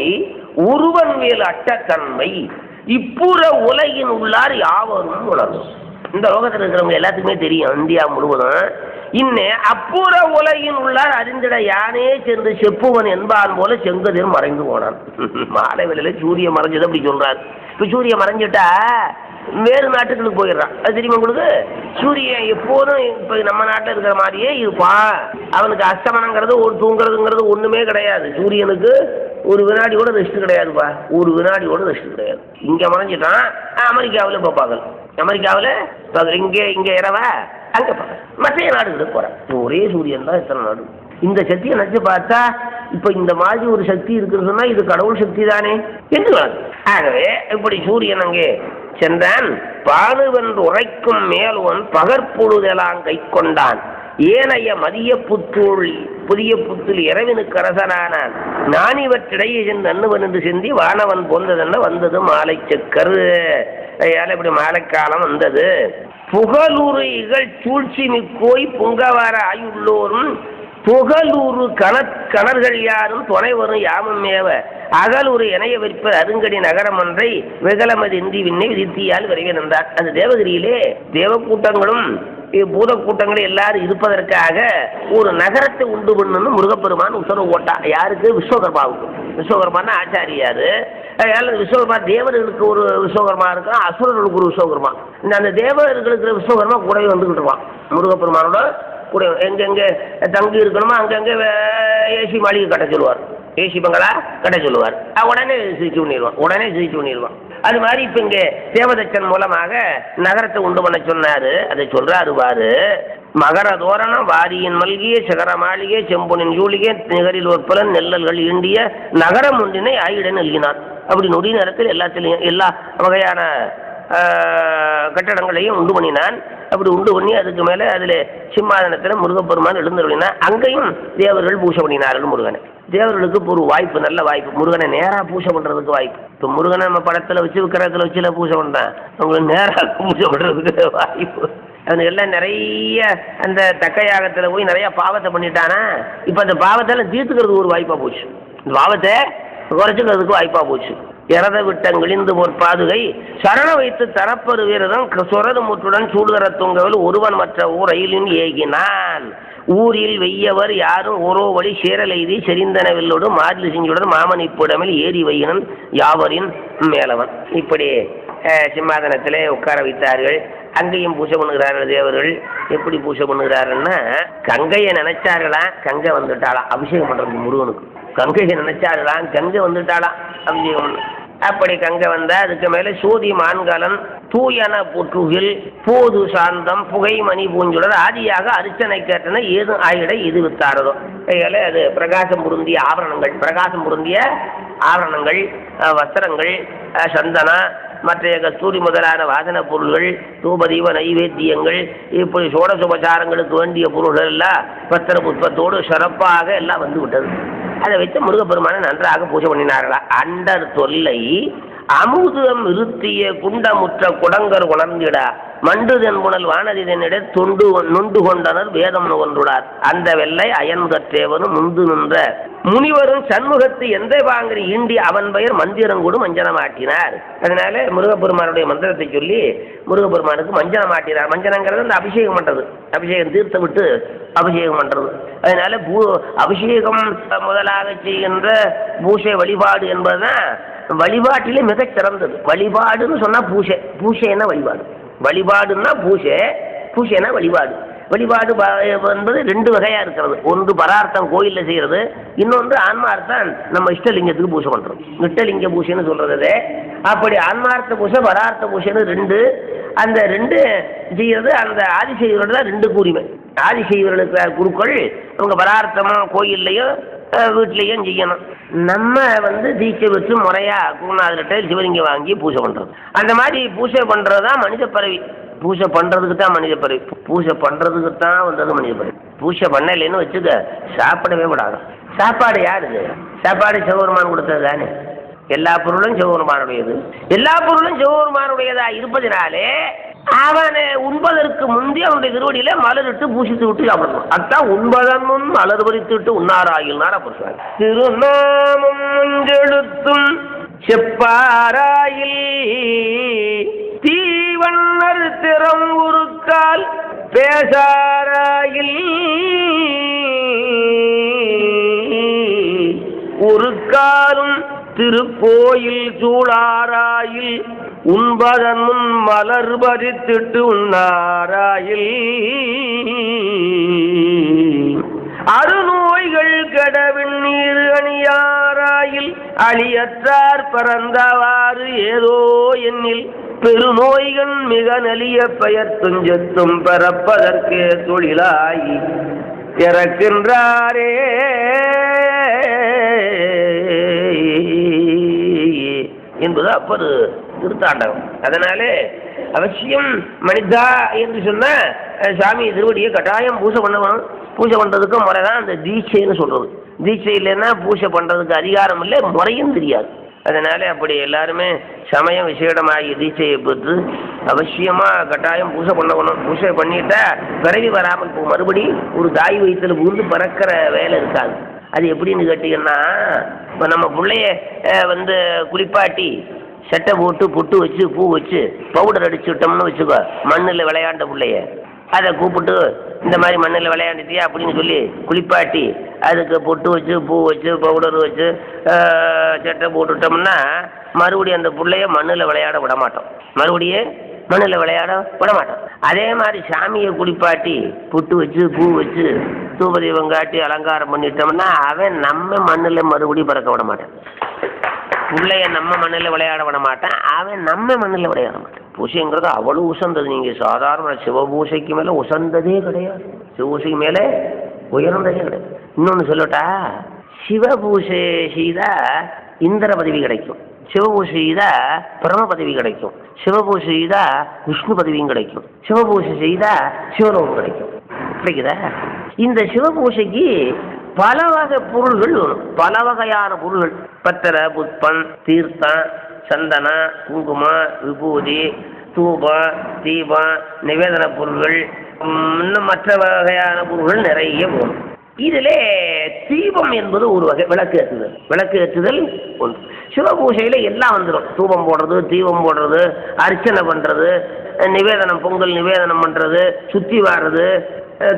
உருவன் மேல் அட்டத்தன்மை இப்புற உலகின் உள்ளார் யாவரும் உணரும். இந்த லோகத்தில் இருக்கிறவங்க எல்லாத்துக்குமே தெரியும், இந்தியா முழுவதும். இன்னும் அப்புற உலகின் உள்ளார் அறிந்திட யானே சென்று செப்புவன் என்பான் போல செங்கதிர் மறைந்து போனான். மாலை வேளையில சூரியன் மறைஞ்சது அப்படி சொல்றாரு. இப்ப சூரியன் மறைஞ்சிட்டா வேறு நாட்டுகளுக்கு போயிடுறான். அது தெரியுமா உங்களுக்கு? சூரியன் எப்போதும் இப்ப நம்ம நாட்டில் இருக்கிற மாதிரியே இருப்பான். அவனுக்கு அஸ்தமனங்கிறது ஒரு தூங்குறதுங்கிறது ஒண்ணுமே கிடையாது. சூரியனுக்கு ஒரு வினாடி கூட ரெஸ்ட் கிடையாதுப்பா, ஒரு வினாடி கூட ரெஸ்ட் கிடையாது. இங்க மறைஞ்சிட்டான், அமெரிக்காவில் இப்போ பார்க்கலாம், அமெரிக்காவில் இங்க இரவா அங்க பார்க்கலாம், மற்ற நாடுகளுக்கு போறான். ஒரே சூரியன் தான் இத்தனை நாடு. இந்த சக்தியை நினைச்சு பார்த்தா இப்ப இந்த மாதிரி ஒரு சக்தி இருக்குன்னு சொன்னா இது கடவுள் சக்தி தானே என்று வளர்ந்து. ஆகவே இப்படி சூரியன் அங்கே சென்றான். பானுவென்று உரைக்கும் மேலுவன் பகற்பொழுதெல்லாம் கை கொண்டான். ஏனைய மதிய புதிய புத்துள் இரவினுக்கு அரசனானான். நான் இவற்றிடையே சென்று அண்ணுவன் என்று செந்தி வானவன் போந்ததென்ன வந்தது மாலை செக்கரு. இப்படி மாலைக்காலம் வந்தது. புகழூறு இகழ் சூழ்ச்சி மிக்கோய் பொங்கவார ஆயுள்ளோரும் புகழூறு கணர்கள் யாரும் துணை வரும் யாமும் மேவ அகலூறு இணைய விற்பர் அருங்கடி நகரம் ஒன்றை வெகலமதி இந்தி விண்ணை விதித்தியால் விரைவே நின்றார். அந்த தேவகிரியிலே தேவக்கூட்டங்களும் பூதக்கூட்டங்களும் எல்லாரும் இருப்பதற்காக ஒரு நகரத்தை உண்டு பண்ணு முருகப்பெருமான் உத்தரவு போட்டான். யாருக்கு? விஸ்வகர்மாவுக்கு. விஸ்வகர்மான்னா ஆச்சாரியாரு. விஸ்வகர்மா தேவர்களுக்கு ஒரு விஸ்வகர்மா இருக்கும், அசுரர்களுக்கு ஒரு விஸ்வகர்மா. அந்த தேவர்களுக்கு விஸ்வகர்மா கூடவே வந்துகிட்டு இருப்பான் முருகப்பெருமானோட கூட. எங்கெங்க தங்கி இருக்கணுமோ அங்கங்க ஏசி மாளிகை கட்ட சொல்லுவார், ஏசி பங்களா கட்ட சொல்லுவார். உடனே சிகிச்சை பண்ணிடுவான். அது மாதிரி இப்ப இங்க தேவதச்சன் மூலமாக நகரத்தை உண்டு பண்ண சொன்னாரு. அதை சொல்றாரு பாரு. மகர தோரணம் வாரியின் மல்கிய சிகர மாளிகை செம்பொனின் ஜூலிகை நிகரில் ஒற்பலன் நெல்லல்கள் ஈண்டிய நகரம் ஒன்றினை ஆயுடன் நல்கினான். அப்படி நொடி நேரத்தில் எல்லாத்திலையும் எல்லா வகையான கட்டடங்களையும் உண்டு பண்ணினான். அப்படி உண்டு பண்ணி அதுக்கு மேலே அதில் சிம்மாதனத்தில் முருகப்பெருமான் எழுந்தருளினான். அங்கேயும் தேவர்கள் பூஜை பண்ணினார்கள் முருகனை. தேவர்களுக்கு இப்போ ஒரு வாய்ப்பு, நல்ல வாய்ப்பு, முருகனை நேராக பூஜை பண்ணுறதுக்கு வாய்ப்பு. இப்போ முருகனை நம்ம படத்தில் வச்சு விக்கிரகத்தில் வச்சுல பூஜை பண்ணான், அவங்களுக்கு நேராக பூஜை பண்ணுறதுக்கு வாய்ப்பு. அவனுக்கு எல்லாம் நிறைய அந்த தக்கையாகத்தில் போய் நிறைய பாவத்தை பண்ணிட்டானா, இப்போ அந்த பாவத்தெல்லாம் தீர்த்துக்கிறதுக்கு ஒரு வாய்ப்பாக போச்சு, இந்த பாவத்தை குறைச்சிக்கிறதுக்கு வாய்ப்பாக போச்சு. இறத விட்டங்கிழிந்து பொற்பாதுகை சரண வைத்து தரப்பரு வீரதம் சொரது முற்றுடன் சூடுதர தொங்கவில் ஒருவன் மற்ற ஊரையிலின் ஏகினான். ஊரில் வெய்யவர் யாரும் ஓரோ வழி சேரலைதி செறிந்தனவில்லோடு மாறில் செஞ்சுடன் மாமனிப்புடமில் ஏறி வையினன் யாவரின் மேலவன். இப்படி சிம்மாதனத்திலே உட்கார வைத்தார்கள். அங்கேயும் பூஜை பண்ணுகிறார்கள் தேவர்கள். எப்படி பூஜை பண்ணுகிறாருன்னா, கங்கையை நினைச்சார்களாம், கங்கை வந்துட்டாளாம் அபிஷேகம் பண்றதுக்கு முருகனுக்கு. கங்கையை நினைச்சார்களாம், கங்கை வந்துட்டாளாம் அபிஷேகம் பண்ண. அப்படி கங்கை வந்தா அதுக்கு மேல சோதி மான்கலன் தூயன புற்றுகில் போது சாந்தம் புகை மணி பூஞ்சுடர் ஆதியாக அர்ச்சனை கேட்டன ஏது ஆயிட இது வித்தாரதோ. அது பிரகாசம் பொருந்திய ஆபரணங்கள், பிரகாசம் பொருந்திய ஆபரணங்கள், வஸ்திரங்கள், சந்தனா, மற்ற கஸ்தூரி முதலான வாசன பொருள்கள், தூபதீப நைவேத்தியங்கள், இப்படி சோடசுபசாரங்களுக்கு வேண்டிய பொருள்கள் எல்லாம் பத்திர புஷ்பத்தோடு சிறப்பாக எல்லாம் வந்து விட்டது. அதை வைத்து முருகப்பெருமானை நன்றாக பூஜை பண்ணினார்களா. அண்டர் தொல்லை அமுதம் இருத்திய குண்டமுற்ற குடங்கர் உணர்ந்திடா மண்டுதன் புனல் வானதிதனிட தொண்டு நுண்டு கொண்டனர் வேதம் ஒன்றுடார். அந்த வெள்ளை அயன்கற்றேவனும் முந்து நின்ற முனிவரும் சண்முகத்து எந்த வாங்கி ஈண்டி அவன் பெயர் மந்திரங்கூடும் மஞ்சனமாட்டினார். அதனால முருகப்பெருமானுடைய மந்திரத்தை சொல்லி முருகப்பெருமானுக்கு மஞ்சனமாட்டினார். மஞ்சனங்கிறது அந்த அபிஷேகம் பண்றது, அபிஷேகம் தீர்த்த விட்டு அபிஷேகம் பண்றது. அதனால அபிஷேகம் முதலாக செய்கின்ற பூசை வழிபாடு என்பதுதான் வழிபாட்டிலே மிகச் சிறந்தது. வழிபாடுன்னு சொன்னா பூசை, பூசைன்னா வழிபாடு, வழிபாடுன்னா பூசை, பூசைன்னா வழிபாடு. வழிபாடு என்பது ரெண்டு வகையா இருக்கிறது. ஒன்று பரார்த்தம் கோயில்ல செய்யறது, இன்னொன்று ஆன்மார்த்தம் நம்ம இஷ்டலிங்கத்துக்கு பூஜை பண்றது. இஷ்டலிங்க பூஜைன்னு சொல்றது. அப்படி ஆன்மார்த்த பூஜை பரார்த்த பூஜைன்னு ரெண்டு. அந்த ரெண்டு செய்யறது அந்த ஆதிசைவர்கள் தான் ரெண்டு உரிமை. ஆதிசைவர்களுக்கு குருக்கள் அவங்க பரார்த்தமும் கோயில்லையும் வீட்லேயும் செய்யணும். நம்ம தீட்சை வச்சு முறையா குருநாதர்கிட்ட சிவலிங்கம் வாங்கி பூஜை பண்றது. அந்த மாதிரி பூஜை பண்றதுதான் மனித பறவை. பூஜை பண்றதுக்கு தான் மனித பறவை, பூஜை பண்றதுக்கு தான் வந்தது மனித பறவை. பூஜை பண்ணலைன்னு வச்சுக்க சாப்பிடவே கூடாது. சாப்பாடு யாருது? சாப்பாடு சிவபெருமான் கொடுத்தது தானே. எல்லா பொருளும் சிவபெருமானுடையது. எல்லா பொருளும் சிவபெருமானுடையதா இருப்பதினாலே அவனை உண்பதற்கு முந்தி அவனுடைய திருவடியில மலரிட்டு பூசித்து விட்டு சாப்பிடணும். அதுதான் உண்பதன் முன் மலர் பறித்து விட்டு உண்ணாராயில் புருஷன். திருநாமம் எழுத்தும் செப்பாராயில் தீவண்ணர் திறம் உருக்கால் பேசாராயில் உருக்காலும் திருக்கோயில் சூழாராயில் உண்பதன் முன் மலர் பறித்திட்டு உண்ணாராயில் அருநோய்கள் கெடவின் நீர் அணியாராயில் அழியற்றார் பறந்தவாறு ஏதோ என்னில் பெருநோய்கள் மிக நலிய பெயர் துஞ்சத்தும் பரப்பதற்கே தொழிலாகி இறக்கின்றாரே என்பது அப்பது திருத்தாண்டகம். அதனாலே அவசியம் மனிதா என்று சொன்ன சாமி திருவடியை கட்டாயம் பூஜை பண்ணணும். பூஜை பண்றதுக்கு முறைதான் அந்த தீட்சைன்னு சொல்றது. தீட்சை இல்லைன்னா பூஜை பண்றதுக்கு அதிகாரம் இல்லை, முறையும் தெரியாது. அதனால அப்படி எல்லாருமே சமயம் விசேடமாகி தீட்சையை பெற்று அவசியமா கட்டாயம் பூஜை பண்ணணும். பூஜை பண்ணிட்டா பிறவி வராமல் இப்போ மறுபடி ஒரு தாய் வயிற்றுல புகுந்து பறக்கிற வேலை இருக்காது. அது எப்படின்னு கேட்டீங்கன்னா, இப்போ நம்ம பிள்ளைய குளிப்பாட்டி சட்டை போட்டு பொட்டு வச்சு பூ வச்சு பவுடர் அடிச்சு விட்டோம்னு வச்சுக்கோ, மண்ணில் விளையாண்ட பிள்ளைய அதை கூப்பிட்டு இந்த மாதிரி மண்ணில் விளையாண்டுட்டியா அப்படின்னு சொல்லி குளிப்பாட்டி அதுக்கு பொட்டு வச்சு பூ வச்சு பவுடர் வச்சு சட்டை போட்டுட்டோம்னா மறுபடியும் அந்த பிள்ளைய மண்ணில் விளையாட விட மாட்டோம், மறுபடியும் மண்ணில் விளையாட விட மாட்டோம். அதே மாதிரி சாமியை குளிப்பாட்டி பொட்டு வச்சு பூ வச்சு தூபதீபம் காட்டி அலங்காரம் பண்ணிட்டோம்னா அவன் நம்ம மண்ணில் மறுபடியும் பறக்க விட மாட்டான். பிள்ளைய நம்ம மண்ணில் விளையாட விட மாட்டான், அவன் நம்ம மண்ணில் விளையாட மாட்டான். பூசைங்கிறது அவ்வளோ உசந்தது. நீங்கள் சாதாரண சிவபூசைக்கு மேலே உசந்ததே கிடையாது, சிவபூசைக்கு மேலே உயர்ந்ததே கிடையாது. இன்னொன்று சொல்லட்டா, சிவபூசை செய்தா இந்திர பதவி கிடைக்கும், சிவபூசை செய்தா பிரம பதவி கிடைக்கும், சிவபூசை செய்தா விஷ்ணு பதவியும் கிடைக்கும், சிவபூசை செய்தா சிவலோகம் கிடைக்கும். கிடைக்குதா? இந்த சிவபூசைக்கு பல வகை பொருள்கள் வரும், பல வகையான பொருள்கள். பத்திர புஷ்பம் தீர்த்தம் சந்தன குங்குமம் விபூதி தூபம் தீபம் நிவேதன பொருள்கள் இன்னும் மற்ற வகையான பொருள்கள் நிறைய வரும். இதிலே தீபம் என்பது ஒரு வகை, விளக்கு ஏற்றுதல். விளக்கு ஏற்றுதல் ஒன்று. சிவபூசையில் எல்லாம் வந்துடும். தூபம் போடுறது, தீபம் போடுறது, அர்ச்சனை பண்ணுறது, நிவேதனம், பொங்கல் நிவேதனம் பண்ணுறது, சுற்றி வாடுறது,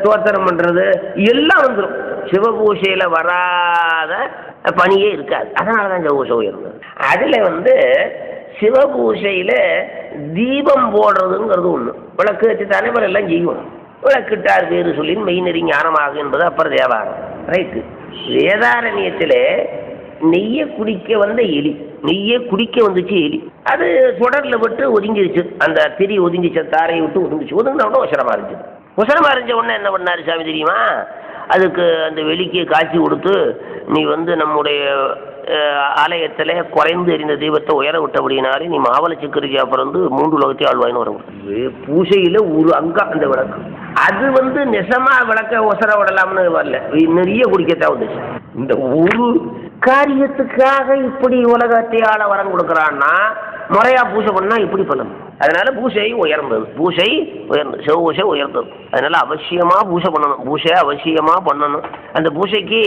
தோத்திரம் பண்ணுறது எல்லாம் வந்துடும். சிவபூசையில் வராத பணியே இருக்காது. அதனால தான் சிவபூசை உயர்ந்தது. அதில் சிவபூசையில் தீபம் போடுறதுங்கிறது ஒன்று. விளக்கு வச்சு தலைவர் எல்லாம் செய்வோம். விளக்கிட்டார் பேரு சொல்லி மெய்நெறி ஞானமாகும் என்பது அப்புறம் தேவாரம். ரைட்டு. வேதாரண்யத்தில் நெய்யை குடிக்க வந்த எலி, நெய்யை குடிக்க வந்துச்சு எலி. அது தொடரில் விட்டு ஒதுங்கிருச்சு. அந்த திரி ஒதுங்கிச்சு, தாரையை விட்டு ஒதுங்கிச்சு. ஒதுங்கினோட உசரமாக இருந்துச்சு. உசரமாக இருந்த உடனே என்ன பண்ணார் சாமி தெரியுமா? அதுக்கு அந்த வெளிக்கு காட்சி கொடுத்து, நீ நம்முடைய ஆலயத்தில் குறைந்து எறிந்த தெய்வத்தை உயர விட்டபடினாலே நீ மாவள சக்கரியா பிறந்து 3 உலகத்தை ஆழ்வாயின்னு வரும். பூசையில் ஒரு அங்கம் அந்த விளக்கு. அது நெசமா விளக்க உசர விடலாம்னு வரல, நிறைய குடிக்கத்தான் வந்துச்சு. இந்த ஒரு காரியத்துக்காக இப்படி உலகத்தை ஆள வரம் கொடுக்குறான்னா முறையா பூஜை பண்ணா இப்படி பண்ணணும். அதனால பூஜை உயர்ந்தது. பூஜை உயர்ந்தது, சிவபூஜை உயர்ந்தது. அதனால அவசியமா பூஜை பண்ணணும். பூஜை அவசியமா பண்ணணும். அந்த பூஜைக்கு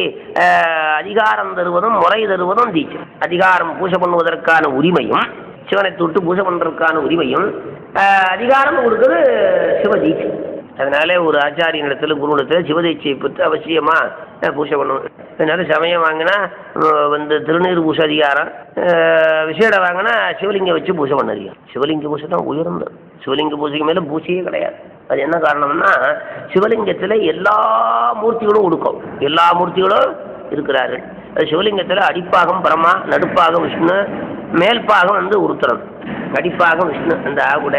அதிகாரம் தருவதும் முறை தருவதும் தீட்சை. அதிகாரம் பூஜை பண்ணுவதற்கான உரிமையும், சிவனை தொட்டு பூஜை பண்ணுறதுக்கான உரிமையும் அதிகாரம் கொடுக்குறது சிவதீட்சை. அதனால ஒரு ஆச்சாரியனிடத்தில் குருவிடத்தில் சிவதீட்சையை பெற்று அவசியமா பூஜை பண்ணணும். அதனால சமயம் வாங்கினா திருநீர் பூசை அதிகாரம், விசேடம் வாங்கினா சிவலிங்கம் வச்சு பூஜை பண்ண அதிகாரம். சிவலிங்க பூஜை தான் உயர்ந்தது. சிவலிங்க பூஜைக்கு மேலே பூஜையே கிடையாது. அது என்ன காரணம்னா சிவலிங்கத்தில் எல்லா மூர்த்திகளும் ஒடுக்கும், எல்லா மூர்த்திகளும் இருக்கிறார்கள். அது சிவலிங்கத்தில் அடிப்பாகம் பிரம்மா, நடுப்பாகம் விஷ்ணு, மேல்பாகம் உருத்திரன். அடிப்பாகம் விஷ்ணு அந்த ஆகுட,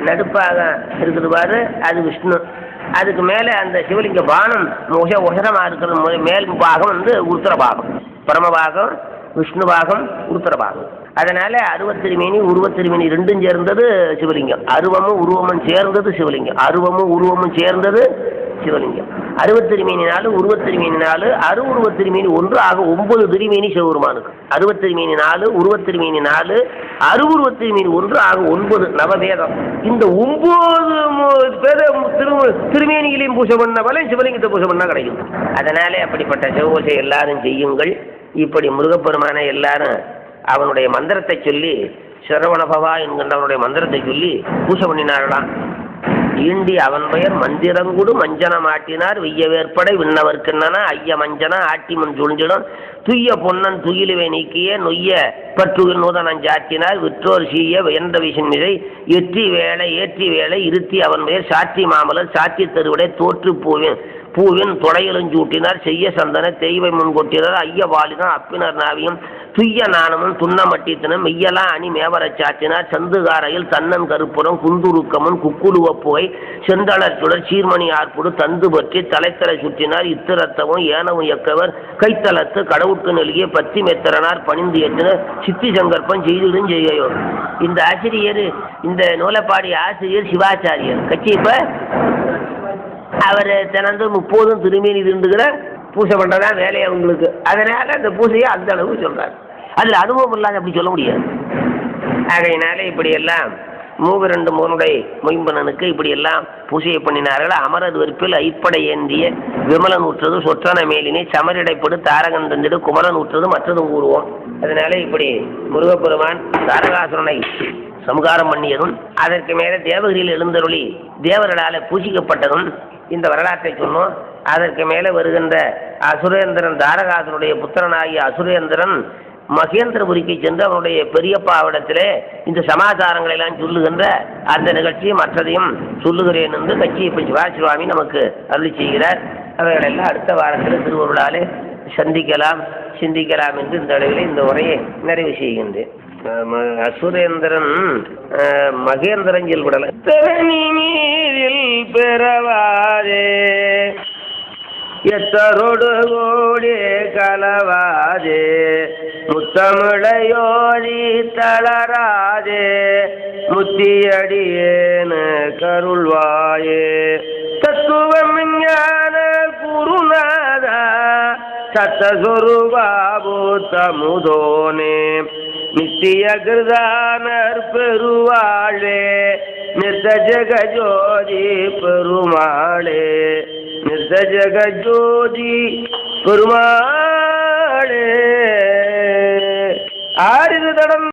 நடுப்பாக இருக்குது பாரு அது விஷ்ணு. அதுக்கு மேலே அந்த சிவலிங்க பானம் உசரமாக இருக்கிற மேல் பாகம் உருத்திர பாகம். பரமபாகம், விஷ்ணு பாகம், உருத்திர பாகம். அதனால அருவத்திருமேனி உருவத்திருமேனி ரெண்டும் சேர்ந்தது சிவலிங்கம். அருவமும் உருவமும் சேர்ந்தது சிவலிங்கம். அருவமும் உருவமும் சேர்ந்தது சிவலிங்கம். அருவத்திருமேனி 4, உருவத்திருமேனி 4, உருவத்திருமேனி 1 ஆக 9 திருமேனி சிவபெருமானுக்கு. அருவத்திருமேனி 4, உருவத்திருமேனி 4, உருவத்திருமேனி 1 ஆக 9 நவவேதம். இந்த 9 திருமேனிகளையும் பூஜை பண்ண போல சிவலிங்கத்தை பூஜை பண்ணா கிடைக்கும். அதனாலே அப்படிப்பட்ட சிவபூஜை எல்லாரும் செய்யுங்கள். இப்படி முருகப்பெருமானை எல்லாரும் அவனுடைய மந்திரத்தை சொல்லி, சரவணபவா என்கின்ற அவனுடைய மந்திரத்தை சொல்லி பூஜை பண்ணினார்களாம். ஈண்டி அவன் பெயர் மந்திரங்குடு மஞ்சன மாட்டினார் வெய்ய வேற்படை விண்ணவர்க்கின்றன ஐய மஞ்சன ஆட்டி முன் சுழிஞ்சிடும் துய்ய பொன்னன் துயிலுவை நீக்கிய நொய்ய பற்றுகள் நூதனம் சாத்தினார் விற்றோர் சீய என்ற விசின் மிதை ஏற்றி வேலை இருத்தி அவன் பெயர் சாற்றி மாமலர் சாற்றி தருவிடை தோற்று பூவின் தொடையிலும் சூட்டினார் செய்ய சந்தன தெய்வை முன் கொட்டினார் ஐய வாலிதான் அப்பினர் நாவியும் துய்ய நாணமும் துண்ணமட்டித்தனும் மெய்யலாம் அணி மேவர சாற்றினார் சந்துகாரையில் தன்னன் கருப்புறம் குந்துருக்கமும் குக்குழுவ புகை செந்தளத்துடன் சீர்மணி ஆர்ப்புடு தந்து பற்றி தலைத்தலை சுற்றினார் இத்திரத்தமும் ஏனவும் எக்கவர் கைத்தளத்து கடவுட்கு நெருகிய பத்தி மெத்தரனார் பணிந்து ஏற்றினர் சித்தி சங்கற்பம் செய்திடும் செய்கையோ. இந்த ஆசிரியர், இந்த நூலப்பாடி ஆசிரியர் சிவாச்சாரியர் கட்சிப்ப அவர் தினந்து 30 திருமேனி இருந்துகிற பூஜை பண்ணுறதா வேலையை அவங்களுக்கு. அதனால அந்த பூஜையை அந்த அளவு சொல்றாரு. அதில் அனுபவம் இல்லாத அப்படி சொல்ல முடியாது. ஆகையினால இப்படியெல்லாம் 32 முகனுடைய மொயம்பனனுக்கு இப்படியெல்லாம் பூஜையை பண்ணினார்கள். அமரது வெறுப்பில் ஐப்படை ஏந்திய விமலன் ஊற்றது சொற்றன மேலினை சமரிடைப்படு தாரகன் தந்திடு குமரன் ஊற்றது மற்றதும் கூறுவோம். அதனால இப்படி முருகப்பெருமான் தாரகாசுரனை சமுகாரம் பண்ணியதும் அதற்கு மேலே தேவகிரியில் எழுந்தருளி தேவர்களால் பூஜிக்கப்பட்டதும் இந்த வரலாற்றை சொன்னோம். அதற்கு மேலே வருகின்ற அசுரேந்திரன், தாரகாசுரனுடைய புத்திரனாகிய அசுரேந்திரன் மகேந்திரபுரிக்கு சென்று அவனுடைய பெரியப்பாவிடத்திலே இந்த சமாச்சாரங்களை எல்லாம் சொல்லுகின்ற அந்த நிகழ்ச்சியை மற்றதையும் சொல்லுகிறேன் என்று கட்சியப்ப சிவாசுவாமி நமக்கு அருளி செய்கிறார். அவைகளெல்லாம் அடுத்த வாரத்தில் திருவருளாலே சிந்திக்கலாம் என்று இந்த அளவிலே இந்த உரையை நிறைவு செய்கின்றேன். அசுரேந்திரன் மகேந்திரன் சொல்படல நீரில் பெறவாதே எத்தரோடு கோடி கலவாதே முத்தமிழையோதி தளராதே முத்தியடியேனு கருள்வாயே தத்துவம் ஞான குருநாதா சத்தஸ்வரூபாபு தமுதோனே நித்திய கிருதானர் பெருவாழே நிர்த ஜெகஜோதி பெருமாளே நிர்த ஜெகஜோதி பெருமாளே. ஆறிரு தடம்